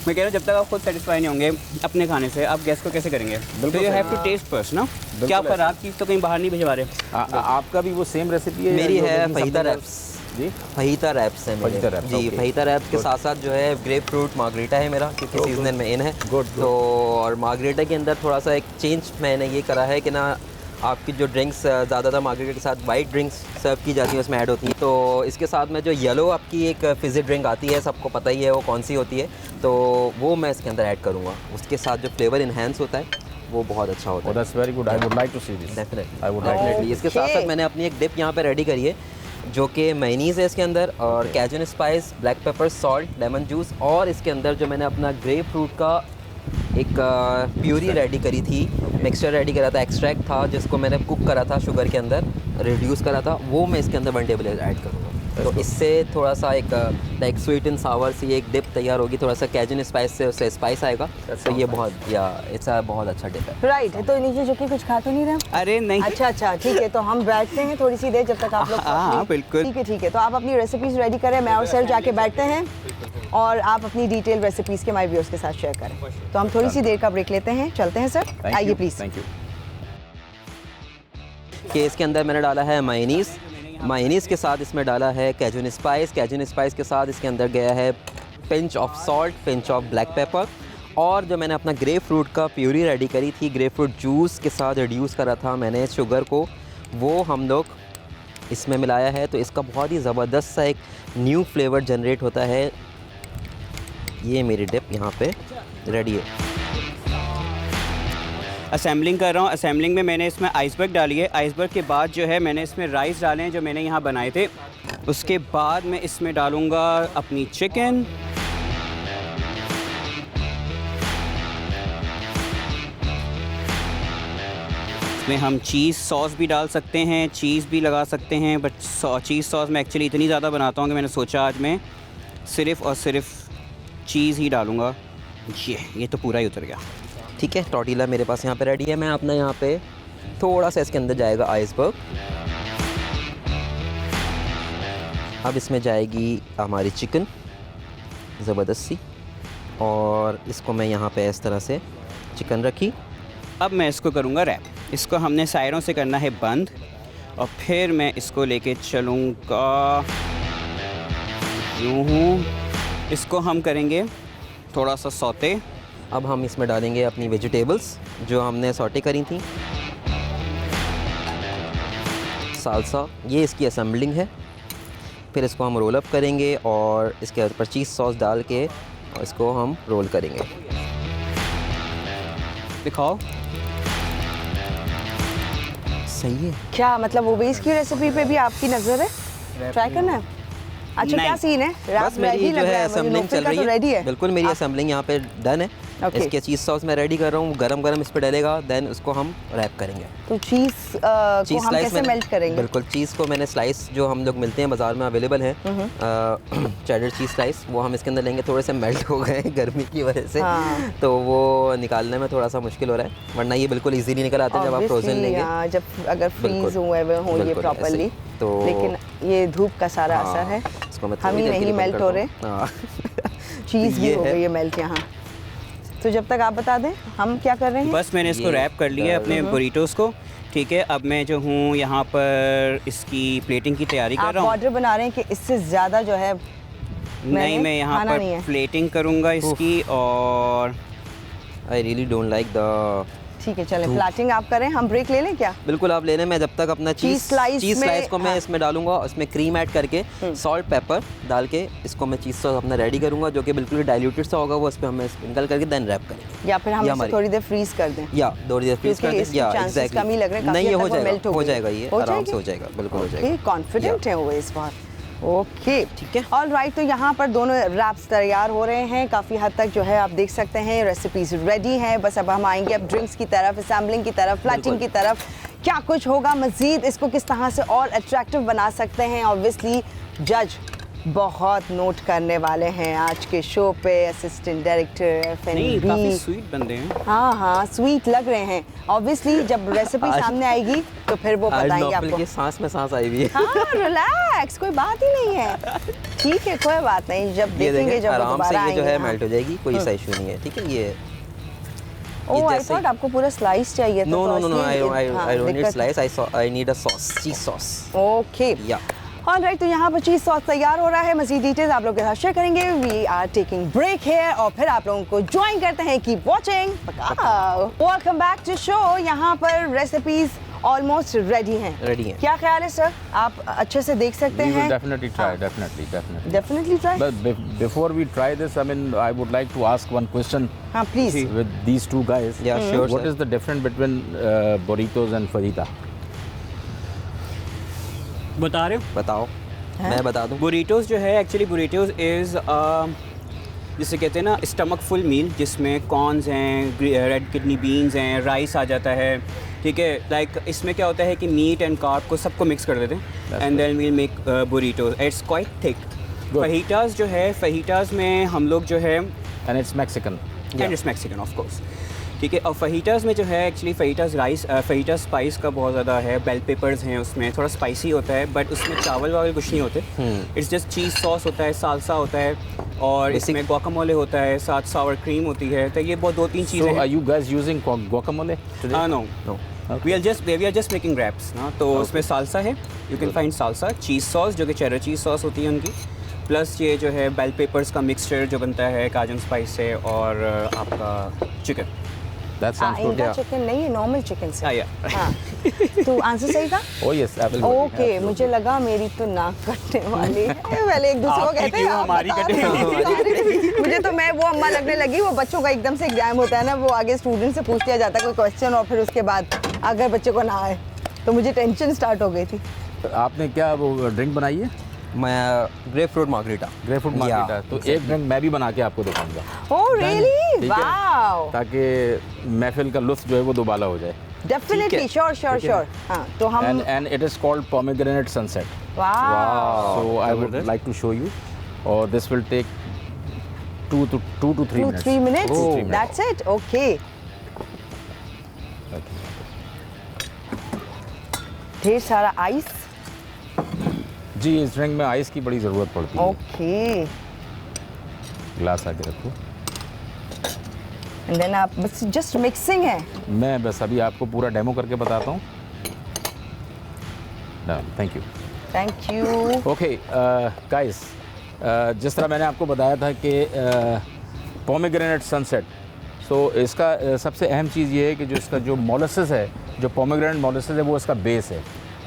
मैं कह रहा हूँ जब तक आप खुद सेटिस्फाई नहीं होंगे अपने खाने से, आप गेस्ट को कैसे करेंगे? तो you have to taste first ना। क्या खराब चीज़ तो कहीं बाहर नहीं भिजवा रहे। आपका भी वो सेम रेसिपी है? मेरी है फहीता रैप्स। जी, फहीता रैप्स है मेरे। जी, फहीता रैप्स के साथ साथ जो है ग्रेप फ्रूट मार्गरीटा है मेरा, क्योंकि सीजनल में इन है। तो और मार्गरीटा के अंदर थोड़ा सा एक चेंज मैंने ये करा है कि ना, आपकी जो ड्रिंक्स ज़्यादातर मार्गरीटा के साथ वाइट ड्रिंक्स सर्व की जाती हैं, उसमें ऐड होती हैं। तो इसके साथ में जो येलो आपकी एक फिज़ी ड्रिंक आती है, सबको पता ही है वो कौन सी होती है, तो वो मैं इसके अंदर ऐड करूँगा। उसके साथ जो फ्लेवर इन्हेंस होता है वो बहुत अच्छा होता है। That's very good, I would like to see this. Definitely. इसके साथ साथ मैंने अपनी एक डिप यहाँ पे रेडी करी है, जो कि मेयोनीज़ है इसके अंदर, और Cajun spice, black pepper, salt, lemon juice, और इसके अंदर जो मैंने अपना ग्रेप फ्रूट का एक प्यूरी रेडी करी थी, मिक्सचर रेडी करा था, एक्सट्रैक्ट था जिसको मैंने कुक करा था शुगर के अंदर, रिड्यूस करा था, वो मैं इसके अंदर 1 टेबल ऐड करूँगा। तो इससे थोड़ा सा एक लाइक स्वीट एंड सावर सी एक डिप तैयार होगी, थोड़ा सा कैजुन स्पाइस से उससे स्पाइस आएगा। तो ये बहुत बहुत अच्छा डिप है। राइट। तो नीचे जो कि कुछ खा तो नहीं रहे? अरे नहीं। अच्छा, ठीक है। तो हम बैठते हैं थोड़ी सी देर, जब तक आप लोग। हाँ, बिल्कुल। ठीक है। तो आप अपनी रेसिपीज रेडी करें, मैं और सर जाके बैठते हैं और आप अपनी डिटेल रेसिपीज के माय व्यूअर्स के साथ शेयर करें। तो हम थोड़ी सी देर का ब्रेक लेते हैं, चलते हैं सर, आइए प्लीज। Thank you. कि इसके अंदर मैंने डाला है मायोनीज़ के साथ इसमें डाला है कैजुन स्पाइस के साथ इसके अंदर गया है pinch of salt, pinch of black pepper, और जो मैंने अपना ग्रेप फ्रूट का प्यूरी रेडी करी थी, ग्रेप फ्रूट जूस के साथ रिड्यूस करा था मैंने शुगर को, वो हम लोग इसमें मिलाया है। तो इसका बहुत ही ज़बरदस्त सा एक न्यू फ्लेवर जनरेट होता है। ये मेरी डिप यहाँ पे रेडी है। असेंबलिंग कर रहा हूँ। असेंबलिंग में मैंने इसमें आइसबर्ग डाली है। आइसबर्ग के बाद जो है मैंने इसमें राइस डाले हैं जो मैंने यहाँ बनाए थे। उसके बाद मैं इसमें डालूँगा अपनी चिकन, इसमें हम चीज़ सॉस भी डाल सकते हैं, चीज़ भी लगा सकते हैं, बट चीज़ सॉस मैं एक्चुअली इतनी ज़्यादा बनाता हूँ कि मैंने सोचा आज मैं सिर्फ़ और सिर्फ चीज़ ही डालूँगा। ये तो पूरा ही उतर गया। ठीक है, टॉर्टिला मेरे पास यहाँ पे रेडी है। मैं अपना यहाँ पे थोड़ा सा इसके अंदर जाएगा आइसबर्ग। अब इसमें जाएगी हमारी चिकन ज़बरदस्त सी, और इसको मैं यहाँ पे इस तरह से चिकन रखी। अब मैं इसको करूँगा रैप। इसको हमने साइडों से करना है बंद, और फिर मैं इसको लेके चलूँगा यूँ हूँ इसको हम करेंगे थोड़ा सा सौते। अब हम इसमें डालेंगे अपनी वेजिटेबल्स जो हमने सॉटे करी थी। साल्सा, ये इसकी असेंबलिंग है। फिर इसको हम रोल अप करेंगे और इसके ऊपर चीज़ सॉस डाल के और इसको हम रोल करेंगे। दिखाओ। सही है। क्या मतलब ओबेस की रेसिपी पे भी आपकी नज़र है? ट्राई करना है? अच्छा, क्या नहीं। सीन है? बस मेरी जो है असेंबलिंग चल रही है। रेडी है। बिल्कुल मेरी असेंबलिंग यहाँ पे डन है। Okay. इसके चीज़ सॉस मैं रेडी कर रहा हूँ, गरम गरम इस पे डलेगा, देन उसको हम रैप करेंगे। तो चीज़ को हम कैसे मेल्ट करेंगे? बिल्कुल, चीज़ को मैंने स्लाइस जो हम लोग मिलते हैं बाज़ार में अवेलेबल है, चेडर चीज़ स्लाइस, वो हम इसके अंदर लेंगे। थोड़े से मेल्ट हो गए गर्मी की वजह से, हाँ। तो वो निकालने में थोड़ा सा मुश्किल हो रहा है, वरना ये बिल्कुल इजीली निकल आते हैं जब आप फ्रोजन लेंगे। जब अगर फ्रीज बिल्कुल, हुए हुए हों ये बिल्कुल ऐसे प्रॉपर्ली। ही। तो लेकिन ये धूप का सारा हाँ, असर है, इसको मैं हम ही थोड़ी देर के नहीं लिए बंद मेल्ट करता हो हूँ। रहे, हाँ। चीज़ भी ये हो है। गई है मेल्ट यहाँ। तो जब तक आप बता दें हम क्या कर रहे हैं? बस मैंने इसको ये रैप कर लिया अपने बुरीटोस को। ठीक है, अब मैं जो हूँ यहाँ पर इसकी प्लेटिंग की तैयारी कर आप रहा हूँ। ऑर्डर बना रहे हैं कि इससे ज़्यादा जो है नहीं, मैं यहाँ खाना नहीं पर है। प्लेटिंग करूँगा इसकी। और I really don't like the. ठीक है, चलें प्लाटिंग आप करें, हम ब्रेक ले लें क्या? बिल्कुल आप लेने में जब तक अपना चीज़ स्लाइस में- को मैं हाँ। इसमें डालूंगा, उसमें क्रीम ऐड करके सॉल्ट पेपर डाल के इसको मैं चीज़ सॉस अपना रेडी करूंगा, जो कि बिल्कुल डाइल्यूटेड सा होगा। वो इस पर हमें स्प्रिंकल करके देन रैप करेंगे, या फिर हम ये इसे हमारी- थोड़ी देर फ्रीज कर दें? या थोड़ी देर फ्रीज क्योंकि कर इसके दें, या chances एग्जैक्टली कम ही लग रहे हैं, काफी नहीं, ये हद हो तक वो जाएगा, melt हो हो गई। जाएगा, ये हो आराम जाएगी? से हो जाएगा, बिल्कुल हो ओके, जाएगा। कॉन्फिडेंट है वो इस बार। ओके, ठीक है। All right. तो यहाँ पर दोनों रैप्स तैयार हो रहे हैं, काफ़ी हद तक जो है आप देख सकते हैं रेसिपीज रेडी हैं। बस अब हम आएंगे अब ड्रिंक्स की तरफ, असेंबलिंग की तरफ, फ्लैटिंग की तरफ। क्या कुछ होगा मज़ीद, इसको किस तरह से और अट्रैक्टिव बना सकते हैं। ऑब्वियसली जज बहुत नोट करने वाले हैं आज के शो पे। असिस्टेंट डायरेक्टर नहीं, काफ़ी F&B, स्वीट बनते हैं। हाँ हाँ स्वीट लग रहे हैं। ऑब्वियसली जब रेसिपी आज- सामने आएगी तो फिर वो आज बताएंगे नौफल आपको। की सांस में सांस आई हुई है। हाँ रिलैक्स, कोई बात ही नहीं है। ठीक है, कोई बात नहीं, जब ये देखेंगे देखें जब वो आराम से दोबारा ये जो है आएंगे। मेल्ट हो जाएगी, कोई ऐसा इशू नहीं है। ठीक है, ये ओह आई जैसे- थॉट आपको पूरा स्लाइस चाहिए था। नो तो नो नो, इसलिए- आई हाँ, डोंट नीड दिक्कत- slice, I need a sauce, cheese sauce. Okay या ऑलराइट, तो यहाँ पर चीज़ सॉस तैयार हो रहा है। मज़ीद डिटेल्स आप लोगों के साथ शेयर करेंगे। We are taking break here और फिर आप लोगों को ज्वाइन करते हैं। Keep watching. Welcome back to show. यहाँ पर रेसिपीज ऑलमोस्ट रेडी हैं। रेडी हैं। क्या ख्याल है सर, आप अच्छे से देख सकते We will हैं? definitely try, definitely. Definitely try. But before we try this, I mean, I would like to ask one question हाँ please. with these two guys. Yeah, sure, What sir. is the difference between burritos and fajita? बता रहे हो? बताओ, मैं बता दूं। बुरीटोस जो है एक्चुअली बुरीटोस इज़ जिसे कहते हैं ना स्टमक फुल मील, जिसमें कॉर्न्स हैं, रेड किडनी बीन्स हैं, राइस आ जाता है। ठीक है, लाइक इसमें क्या होता है कि मीट एंड कार्ब को सबको मिक्स कर देते हैं and then we'll make burritos. It's quite thick. Good. Fajitas जो है, फहीटास में हम लोग जो है And it's Mexican. And it's Mexican of course. ठीक है, और फहीटास में जो है एक्चुअली फहीटास राइस, फहीटास स्पाइस का बहुत ज़्यादा है, बेल पेपर्स हैं उसमें, थोड़ा स्पाइसी होता है, बट उसमें चावल वावल कुछ नहीं होते। इट्स जस्ट चीज़ सॉस होता है, सालसा होता है, और Basic- इसमें गुआकामोले होता है, साथ सावर क्रीम होती है। तो ये बहुत 2-3 So चीज़ें are हैं। you guys using guacamole today? No no, we are just making wraps ना। तो उसमें सालसा है, you can find salsa, cheese sauce जो कि चेडर चीज़ सॉस होती है उनकी, प्लस ये जो है बेल पेपर्स का मिक्सचर जो बनता है काजन स्पाइस से, और आपका चिकन। That sounds good. इनका चिकन नहीं है, नॉर्मल चिकन से। या हाँ, तो आंसर सही था। Oh yes, absolutely. ओके, मुझे लगा मेरी तो नाक कटने वाली है। पहले एक दूसरे को आपकी कहते हैं क्यों, आप हमारी बता कटेगी। रहे हैं। मुझे तो मैं वो अम्मा लगने लगी, वो बच्चों का एकदम से एग्जाम होता है ना, वो आगे स्टूडेंट से पूछ लिया जाता है कोई क्वेश्चन और फिर उसके बाद अगर बच्चे को ना आए तो मुझे टेंशन स्टार्ट हो गई थी। आपने क्या वो ड्रिंक बनाई है? मैं grapefruit margarita. Grapefruit margarita. तो एक ड्रिंक मैं भी बना के आपको दिखाऊंगा, ओह रियली, ठीक है? वाओ, ताकि महफिल का लुत्फ जो है वो दोबाला हो जाए। Definitely, sure sure sure. हाँ, तो हम And it is called pomegranate sunset. Wow, So I would like to show you, or this will take 2 to 3 minutes. 2-3 minutes, Oh. 3 minutes. that's it, okay। Okay. ढेर सारा आइस, जी, इस ड्रिंक में आइस की बड़ी ज़रूरत पड़ती है। ओके, ग्लास आके रखो। एंड देन आप बस जस्ट मिक्सिंग है। मैं बस अभी आपको पूरा डेमो करके बताता हूँ। Thank you. Thank you. Okay, guys, जिस तरह मैंने आपको बताया था कि पोमेग्रेनेट सनसेट, तो इसका सबसे अहम चीज़ ये है कि जो इसका जो मोलेसेस है, जो पोमेग्रेनेट मोलेसेस है वो इसका बेस है,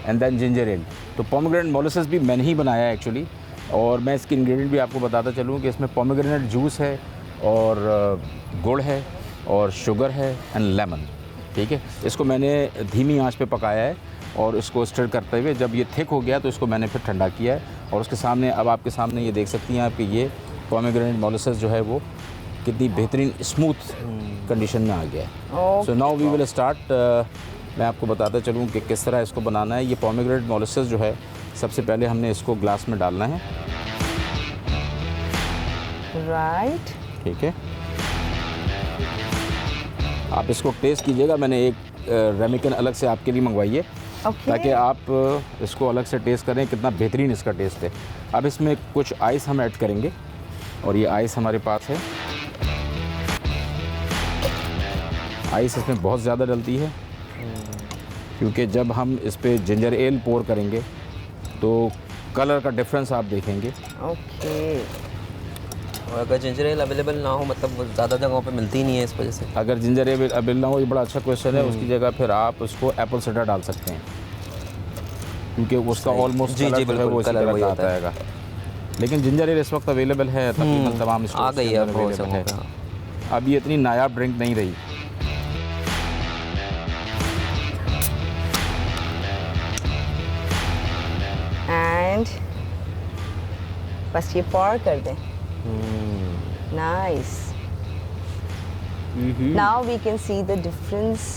एंड देन जिंजर एल। तो पोमेग्रेनेट मोलेसेस भी मैंने ही बनाया है एक्चुअली, और मैं इसकी इंग्रेडिएंट भी आपको बताता चलूँ कि इसमें पोमेग्रेनेट जूस है और गुड़ है और शुगर है एंड लेमन। ठीक है, इसको मैंने धीमी आंच पे पकाया है और इसको स्टर करते हुए जब ये थिक हो गया तो इसको मैंने फिर ठंडा किया है, और उसके सामने अब आपके सामने ये देख सकती हैं आप कि ये पोमेग्रेनेट मोलेसेस जो है वो कितनी बेहतरीन स्मूथ कंडीशन में आ गया है। So now we will start. मैं आपको बताता चलूँ कि किस तरह इसको बनाना है। ये पोमेग्रेनेट मोलेसेस जो है सबसे पहले हमने इसको ग्लास में डालना है। राइट, ठीक है, आप इसको टेस्ट कीजिएगा। मैंने एक रेमिकन अलग से आपके लिए मंगवाई है ताकि आप इसको अलग से टेस्ट करें कितना बेहतरीन इसका टेस्ट है। अब इसमें कुछ आइस हम ऐड करेंगे, और ये आइस हमारे पास है। आइस इसमें बहुत ज़्यादा डलती है क्योंकि जब हम इस पर जिंजर एल पोर करेंगे तो कलर का डिफरेंस आप देखेंगे। ओके। और अगर जिंजर एल अवेलेबल ना हो, मतलब वो ज़्यादा जगहों पे मिलती नहीं है इस वजह से। अगर जिंजर एल अवेलेबल ना हो, ये बड़ा अच्छा क्वेश्चन है। उसकी जगह फिर आप उसको एप्पल साइडर डाल सकते हैं क्योंकि उसका ऑलमोस्ट जी बिल्कुल वो इसी कलर तरह वही का होता आता है। लेकिन जिंजर एल इस वक्त अवेलेबल है तकरीबन तमाम आ गई है, अब अवेलेबल है। है। अब ये इतनी नायाब ड्रिंक नहीं रही। एंड बस ये पॉर कर दें। Nice. Now we can see the difference.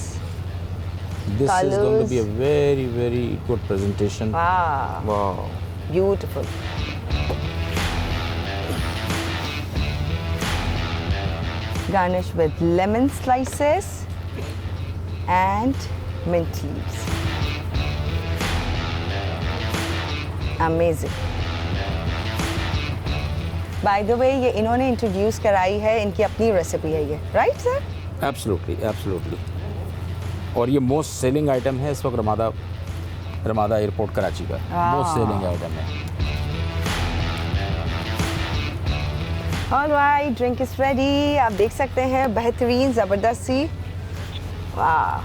This is going to Colours. be a very, very good presentation. वाह, वाह, beautiful. Garnish with lemon slices and mint leaves. Amazing. By the way, ये इन्होंने इंट्रोड्यूस कराई है, इनकी अपनी रेसिपी है ये, राइट सर? Absolutely, absolutely. और ये मोस्ट सेलिंग आइटम है इस वक्त रमादा एयरपोर्ट कराची का। मोस्ट सेलिंग आइटम है। Alright, drink is ready. आप देख सकते हैं बेहतरीन ज़बरदस्त सी। वाह,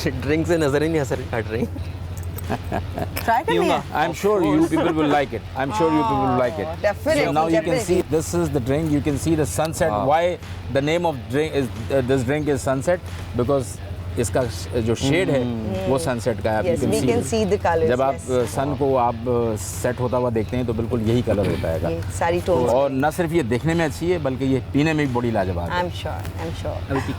ड्रिंक से नज़र ही नहीं असर हट रही। ट्राई करनी है? I'm sure you people will like it. I'm sure you people will like it. Definitely, So now you can definitely. see this is the drink. You can see the sunset. Wow. Why the name of drink is this drink is sunset? Because इसका जो शेड है वो सनसेट का है। Yes, we can see the colours, जब आप yes. सन को आप सेट होता हुआ देखते हैं तो बिल्कुल यही कलर होता है। ये सारी टोन्स। और न सिर्फ ये देखने में अच्छी है बल्कि ये पीने में भी बड़ी लाजवाब है। I'm sure.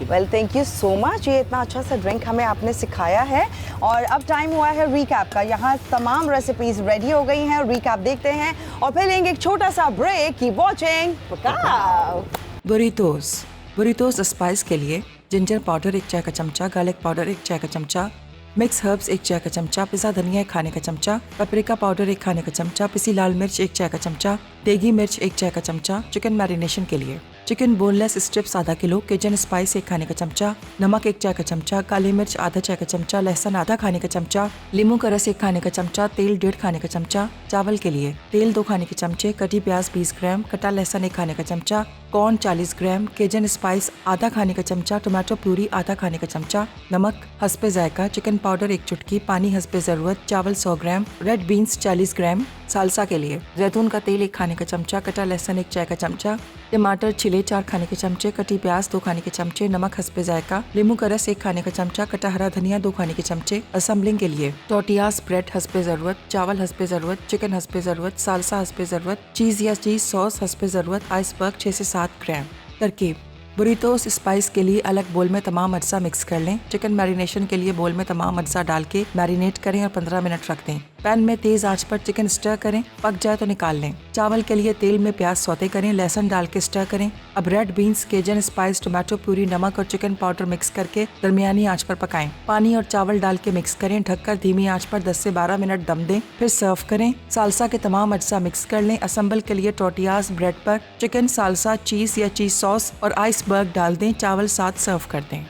Well, thank you so much. ये इतना अच्छा सा ड्रिंक हमें आपने सिखाया है, और अब टाइम हुआ है रिकैप का। यहाँ तमाम रेसिपीज रेडी हो गई हैं, रिकैप देखते हैं और फिर लेंगे एक छोटा सा break. Keep watching. Burritos spice के लिए जिंजर पाउडर 1 चाय का चमचा, गार्लिक पाउडर 1 चाय का चमचा, मिक्स हर्ब्स 1 चाय का चमचा, पिसा धनिया 1 खाने का चमचा, पेपरिका पाउडर 1 खाने का चमचा, पिसी लाल मिर्च 1 चाय का चमचा, देगी मिर्च 1 चाय का चमचा। चिकन मैरिनेशन के लिए चिकन बोनलेस स्ट्रिप्स आधा किलो, केजन स्पाइस 1 खाने का चमचा, नमक 1 चाय का चमचा, काली मिर्च आधा चाय का चमचा, लहसुन आधा खाने का चमचा, लीमू का रस 1 खाने का चमचा, तेल 1.5 खाने का चमचा। चावल के लिए तेल 2 खाने के चमचे, कटी प्याज 20 ग्राम, कटा लहसुन 1 खाने का चमचा, कॉर्न 40 ग्राम, केजन स्पाइस आधा खाने का चमचा, टोमेटो प्यूरी आधा खाने का चमचा, नमक हस्बे जायका, चिकन पाउडर 1 चुटकी, पानी हस्बे जरूरत, चावल 100 ग्राम, रेड बीन्स 40 ग्राम। सालसा के लिए जैतून का तेल 1 खाने का चमचा, कटा लहसुन 1 चाय का चमचा, टमाटर छिले 4 खाने के चमचे, कटी प्याज 2 खाने के चमचे, नमक हस्बे जायका, लीमू का रस 1 खाने का चमचा, कटा हरा धनिया 2 खाने के चमचे। असेंबलिंग के लिए टोटियास ब्रेड हस्बे जरूरत, चावल हस्बे जरूरत, चिकन हस्बे जरूरत, सालसा हस्बे जरूरत, चीज या चीज सॉस हस्बे जरूरत, आइसबर्ग 6 से 7 ग्राम। तरकीब बुरितोस स्पाइस के लिए अलग बोल में तमाम अज्जा मिक्स कर लें। चिकन मैरिनेशन के लिए बोल में तमाम अज्जा डाल के मैरिनेट करें और 15 मिनट रख दें। पैन में तेज आंच पर चिकन स्टर करें, पक जाए तो निकाल लें। चावल के लिए तेल में प्याज सौते करें, लहसुन डाल के स्टर करें। अब red beans, केजन spice, tomato puree, नमक और चिकन पाउडर मिक्स करके दरमियानी आंच पर पकाएं। पानी और चावल डाल के मिक्स करें, ढककर धीमी आंच पर 10 से 12 मिनट दम दें, फिर सर्व करें। सालसा के तमाम अज्जा मिक्स कर लें। असेंबल के लिए टोटियास ब्रेड पर चिकन, सालसा, चीज या चीज सॉस और आइसबर्ग डाल दें। चावल साथ सर्व कर दें।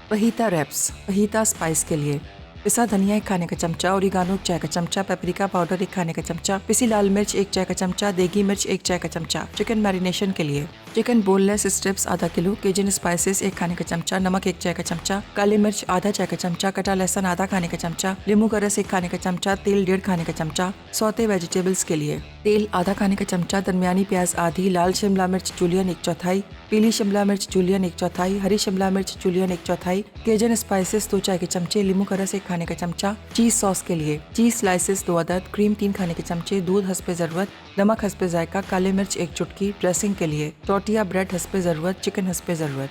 Fajita raps. फहीता स्पाइस के लिए पिसा धनिया 1 खाने का चमचा, ओरिगानो 1 चाय का चमचा, पेपरिका पाउडर 1 खाने का चमचा, पिसी लाल मिर्च 1 चाय का चमचा, देगी मिर्च 1 चाय का चमचा। चिकन मैरिनेशन के लिए चिकन बोनलेस स्ट्रिप्स आधा किलो, केजन स्पाइसेस 1 खाने का चमचा, नमक 1 चाय का चमचा, काली मिर्च आधा चाय का चमचा, कटा लहसुन आधा खाने का चमचा, नींबू का रस 1 खाने का चमचा, तेल 1.5 खाने का चमचा। सौते वेजिटेबल्स के लिए तेल आधा खाने का चमचा, दरमियानी प्याज आधी, लाल शिमला मिर्च जूलियन 1/4, पीली शिमला मिर्च जूलियन 1/4, हरी शिमला मिर्च जूलियन 1/4, केजन स्पाइसेस 2 चाय के चमचे, नींबू का रस 1 खाने का चमचा। चीज सॉस के लिए चीज स्लाइसेस 2 अदद, क्रीम 3 खाने के चमचे, दूध हस्बे जरूरत, नमक हस्बे जायका, काली मिर्च 1 चुटकी। ड्रेसिंग के लिए टोटिया ब्रेड हस्बे ज़रूरत, चिकन हस्बे ज़रूरत।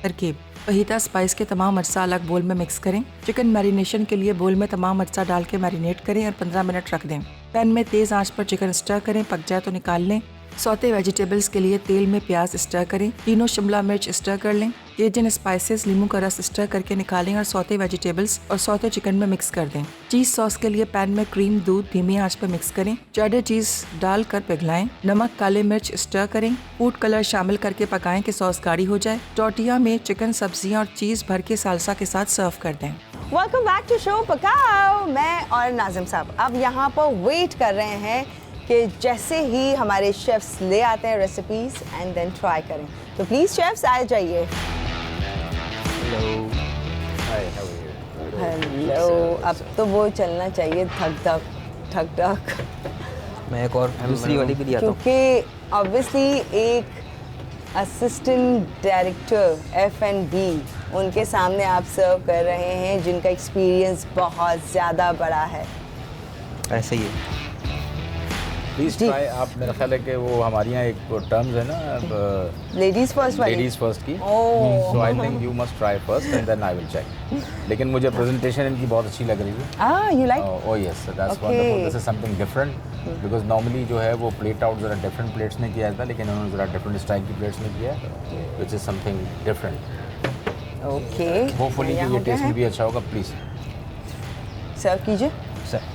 तरकीब फहीता स्पाइस के तमाम अज्जा अलग बोल में मिक्स करें। चिकन मैरिनेशन के लिए बोल में तमाम अज्जा डाल के मैरिनेट करें और 15 मिनट रख दें। पैन में तेज़ आंच पर चिकन स्टर करें, पक जाए तो निकाल लें। सौते वेजिटेबल्स के लिए तेल में प्याज स्टर करें, तीनों शिमला मिर्च स्टर कर लें। केजन स्पाइसेस नींबू का रस स्टर करके निकालें और सौते वेजिटेबल्स और सौते चिकन में मिक्स कर दें। चीज़ सॉस के लिए पैन में क्रीम दूध धीमी आंच पर मिक्स करें, चेडर चीज़ डालकर पिघलाएं, नमक काले मिर्च स्टर करें, फूड कलर शामिल करके पकाएं कि सॉस गाढ़ी हो जाए। टोटिया में चिकन सब्जियां और चीज़ भर के सालसा के साथ सर्व कर दें। वेलकम बैक टू शो पकाओ। मैं और नाजिम साहब अब यहाँ पर वेट कर रहे हैं कि जैसे ही हमारे शेफ्स ले आते हैं रेसिपीज एंड देन ट्राई करें। तो प्लीज शेफ्स आ जाइए। हेलो। अब तो वो चलना चाहिए धक धक ठक ठक। मैं एक और दूसरी वाली भी दिया था क्योंकि ऑब्वियसली एक असिस्टेंट डायरेक्टर F&B उनके सामने आप सर्व कर रहे हैं जिनका एक्सपीरियंस बहुत ज़्यादा बड़ा है। ऐसे ही है। प्लीज जी। ट्राई। आप मेरा ख्याल है कि वो हमारे यहाँ एक टर्म्स है ना लेडीज फर्स्ट वाली। लेडीज फर्स्ट की, oh. So I think you must try first and then I will check. लेकिन मुझे प्रेजेंटेशन इनकी बहुत अच्छी लग रही है। You like? Oh yes, that's Okay. Wonderful. This is something different because normally जो है वो प्लेट आउट ज़रा डिफरेंट प्लेट्स में किया जाता है, लेकिन उन्होंने ज़रा डिफरेंट स्टाइल की प्लेट्स में किया है, which is something different. Okay. Hopefully कि ये टेस्ट में भी अच्छा होगा। प्लीज़ सर्व कीजिए। सर।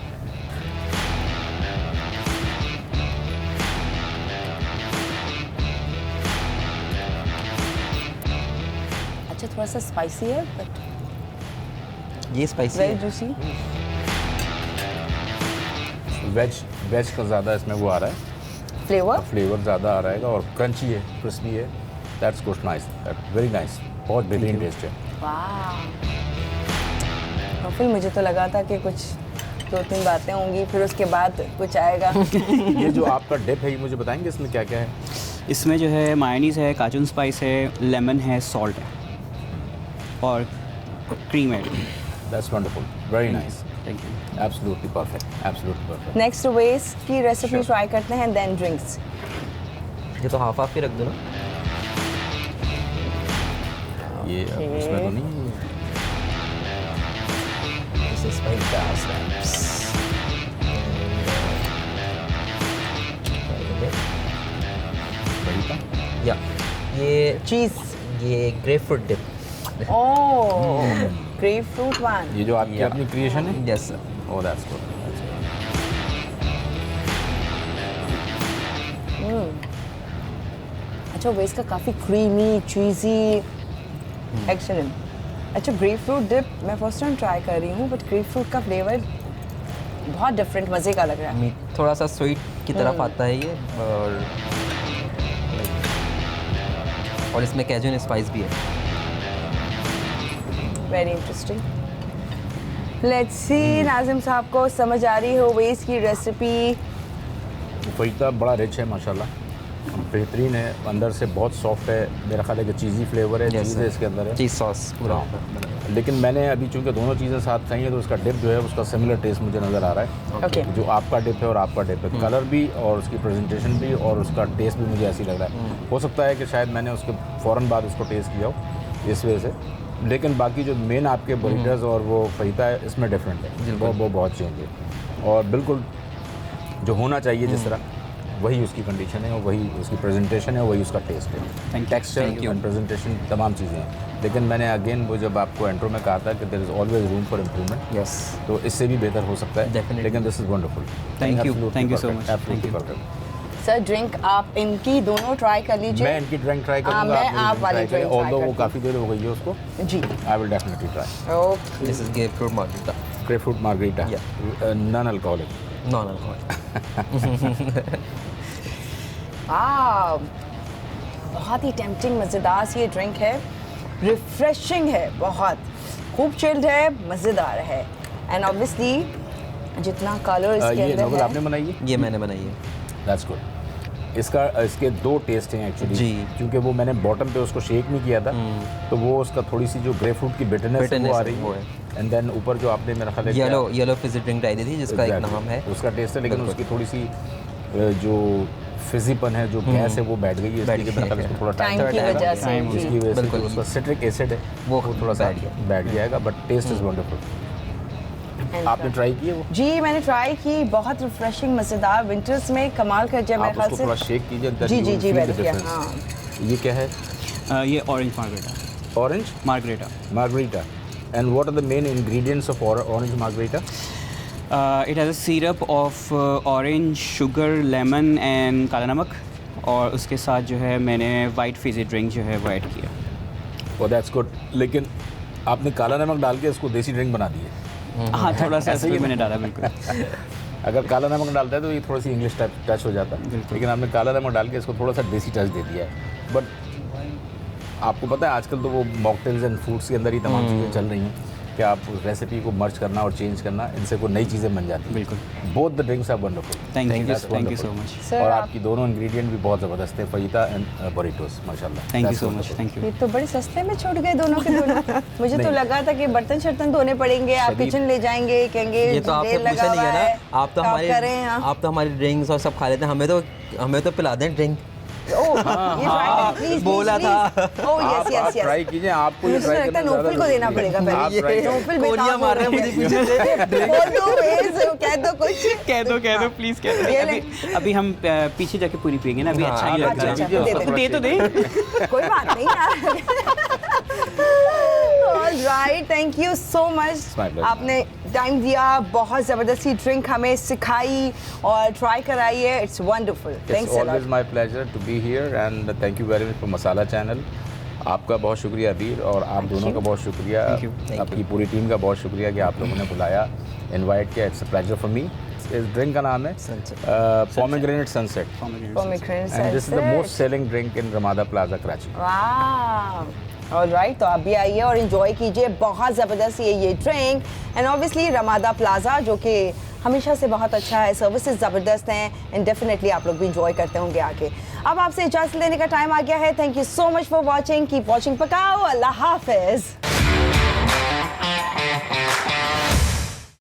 अच्छा थोड़ा सा स्पाइसी है बट ये स्पाइसी वेरी है। जूसी। वेज का ज़्यादा इसमें वो आ रहा है, फ्लेवर फ्लेवर ज़्यादा आ रहेगा और क्रंची है, क्रिस्पी है। That's good, nice, very nice, बहुत बेहतरीन टेस्ट है। वाह। और फिर मुझे तो लगा था कि कुछ 2-3 बातें होंगी, फिर उसके बाद कुछ आएगा। ये जो आपका डिप है ये मुझे बताएंगे इसमें क्या क्या है? इसमें जो है मायोनीज़ है, काजून स्पाइस है, लेमन है, सॉल्ट है और क्रीम है। That's wonderful, very nice, thank you. Absolutely perfect, absolutely perfect. Next veg की रेसिपी Sure. ट्राई करते हैं, देन ड्रिंक्स। ये तो हाफ हाफ ही रख दो ना। ये अब इसमें तो नहीं This is fajita wraps. बड़ी था। या ये चीज। ये ग्रेपफ्रूट डिप। ओह, ग्रेप फ्रूट वन। ये जो आपकी Yeah. अपनी क्रिएशन है? Yes sir. Oh that's good. अच्छा वेज का काफ़ी क्रीमी चीज़ी एक्सेलेंट। अच्छा ग्रेप फ्रूट डिप मैं फर्स्ट टाइम ट्राई कर रही हूँ, बट ग्रेप फ्रूट का फ्लेवर बहुत डिफरेंट मज़े का लग रहा है। थोड़ा सा स्वीट की तरफ आता है ये, और इसमें कैजुन स्पाइस भी है। Very interesting. Let's see Nazim साहब को समझ आ रही हो वेज की रेसिपी। फजीता बड़ा रिच है माशाल्लाह, बेहतरीन है, अंदर से बहुत सॉफ्ट है। मेरा ख्याल है कि चीज़ी फ्लेवर है, चीज़ है इसके अंदर है। चीज़ सॉस पूरा। हाँ। लेकिन मैंने अभी चूंकि दोनों चीज़ें साथ खाई हैं तो उसका डिप जो है उसका सिमिलर टेस्ट मुझे नज़र आ रहा है। ओके। जो आपका डिप है और आपका डिप है, कलर भी और उसकी प्रेजेंटेशन भी और उसका टेस्ट भी मुझे ऐसी लग रहा है। हो सकता है कि शायद मैंने उसके फ़ौरन बाद उसको टेस्ट किया हो इस वजह से, लेकिन बाकी जो मेन आपके बरीटर्स और वो फहीता है इसमें डिफरेंट है, वो बहुत चेंज है और बिल्कुल जो होना चाहिए जिस तरह वही उसकी कंडीशन है और वही उसकी प्रेजेंटेशन है, वही उसका टेस्ट है, टेक्सचर एंड प्रेजेंटेशन तमाम चीज़ें हैं। लेकिन मैंने अगेन वो जब आपको इंट्रो में कहा था कि there is always room for improvement, yes. तो इससे भी बेहतर हो सकता है। Definitely. लेकिन this is wonderful. Thank you so much. Thank you. Sir drink आप इनकी दोनों ट्राई कर लीजिए। मैं इनकी ड्रिंक ट्राई हाँ, करूँगा, मैं आप वाली drink try ऑल्दो वो करती काफ़ी देर हो गई है उसको। जी। I will definitely try. Okay. This is grapefruit margarita. grapefruit margarita. Non-alcoholic. Non-alcoholic. बहुत ही टेम्पटिंग मज़ेदार सी ये ड्रिंक है, रिफ्रेशिंग है, बहुत खूब चिल्ड है, मज़ेदार है एंड ऑब्वियसली जितना कलर इसके ये अंदर नोबल है। आपने बनाई है? ये मैंने बनाई है। That's good. इसके दो टेस्ट हैं एक्चुअली जी। क्योंकि वो मैंने बॉटम पे उसको शेक नहीं किया था तो वो उसका थोड़ी सी जो ग्रेपफ्रूट की बिटरनेस है वो आ रही वो है है। एंड देन ऊपर जो आपने मेरा ख्याल है येलो फिज़ी ड्रिंक डाली थी जिसका एक नाम है। उसका टेस्ट है लेकिन बिल्कुल। उसकी थोड़ी सी जो फिजीपन है जो गैस है वो बैठ गई है बैठ इसलिए गई मेरा ख्याल है है। इसको थोड़ा टाइम टाइम की वजह से टाइम जी। इसकी वजह से बिल्कुल। जो उसका सिट्रिक एसिड है वो थोड़ा सा बैठ गया। बैठ जाएगा बट टेस्ट इज वंडरफुल। आपने ट्राई किया वो? जी मैंने ट्राई की, बहुत रिफ्रेशिंग मज़ेदार, विंटर्स में कमाल कर जाए मेरे आप ख्याल उसको थोड़ा से। शेक कीजिए जी मैंने किया, हाँ। ये क्या है? ये orange margarita. Orange margarita. margarita. And what are the main ingredients of orange margarita? It has a syrup of orange, sugar, lemon and काला नमक और उसके साथ जो है मैंने वाइट फिजी ड्रिंक जो है वो ऐड किया। Oh, that's good. लेकिन आपने काला नमक डाल के इसको देसी ड्रिंक बना दी है। हाँ थोड़ा सा ऐसे ही मैंने डाला बिल्कुल। अगर काला नमक डालता है तो ये थोड़ी सी इंग्लिश टच हो जाता है लेकिन आपने काला नमक डाल के इसको थोड़ा सा देसी टच दे दिया है। बट आपको पता है आजकल तो वो मॉकटेल्स एंड फूड्स के अंदर ही तमाम चीज़ें चल रही हैं कि आप उस रेसिपी को मर्ज करना और चेंज करना, इनसे कोई नई चीज़ें बन जाती हैं। बिल्कुल। Both the drinks are wonderful. Thank you so much. Sir और आप आपकी दोनों इंग्रेडिएंट भी बहुत ज़बरदस्त है, फजीता एंड बोरिटोस माशाल्लाह। Thank you That's so much. wonderful. Thank you. ये तो बड़े सस्ते में छूट गए दोनों के दोनों। मुझे तो नहीं। लगा था कि बर्तन शर्तन धोने पड़ेंगे, आप शदीद। किचन ले जाएंगे, कहेंगे ये तो आपसे रेल लगा पूछा नहीं हुआ है है, ना। आप तो हमारी ड्रिंक्स और सब खा लेते हैं, हमें तो पिला दें ड्रिंक। बोला था। आप ट्राई कीजिए, आपको ये मुझे ट्राई लगता है करना नोफल को ज़्यादा देना ज़रूरी है। पड़ेगा आप पहले। try करें। नोफल गोलियां बेताब मार रहे हैं हो मुझे गए। पीछे से। बोल दो वेज, कह दो कुछ। कह दो प्लीज़ कह ये दो। अभी हम पीछे जाके पूरी पियेंगे ना, अभी हाँ, अच्छा नहीं अच्छा, लगता। अच्छा, है। दे दे तो दे। कोई बात नहीं यार। Alright, thank you so much. my pleasure. आपने टाइम दिया, बहुत ज़बरदस्ती ड्रिंक हमें सिखाई और ट्राई कराई है। It's wonderful. It's thanks a always lot. my pleasure to be here and thank you very much for masala channel. आपका बहुत शुक्रिया वीर और आप दोनों का बहुत शुक्रिया, Thank you. आपकी पूरी टीम का बहुत शुक्रिया कि आप लोगों ने बुलाया, इनवाइट किया। It's a pleasure for me. इस ड्रिंक का नाम है pomegranate sunset and this is the most selling drink in Ramada plaza Karachi. Alright, तो आप भी आइए और इन्जॉय कीजिए, बहुत ज़बरदस्त ये drink and obviously Ramada plaza जो कि हमेशा से बहुत अच्छा है, सर्विसेज ज़बरदस्त हैं एंड डेफिनेटली आप लोग भी इंजॉय करते होंगे आके। अब आपसे इजाज़त लेने का टाइम आ गया है। Thank you so much for watching, keep watching पकाओ। अल्लाह हाफिज़।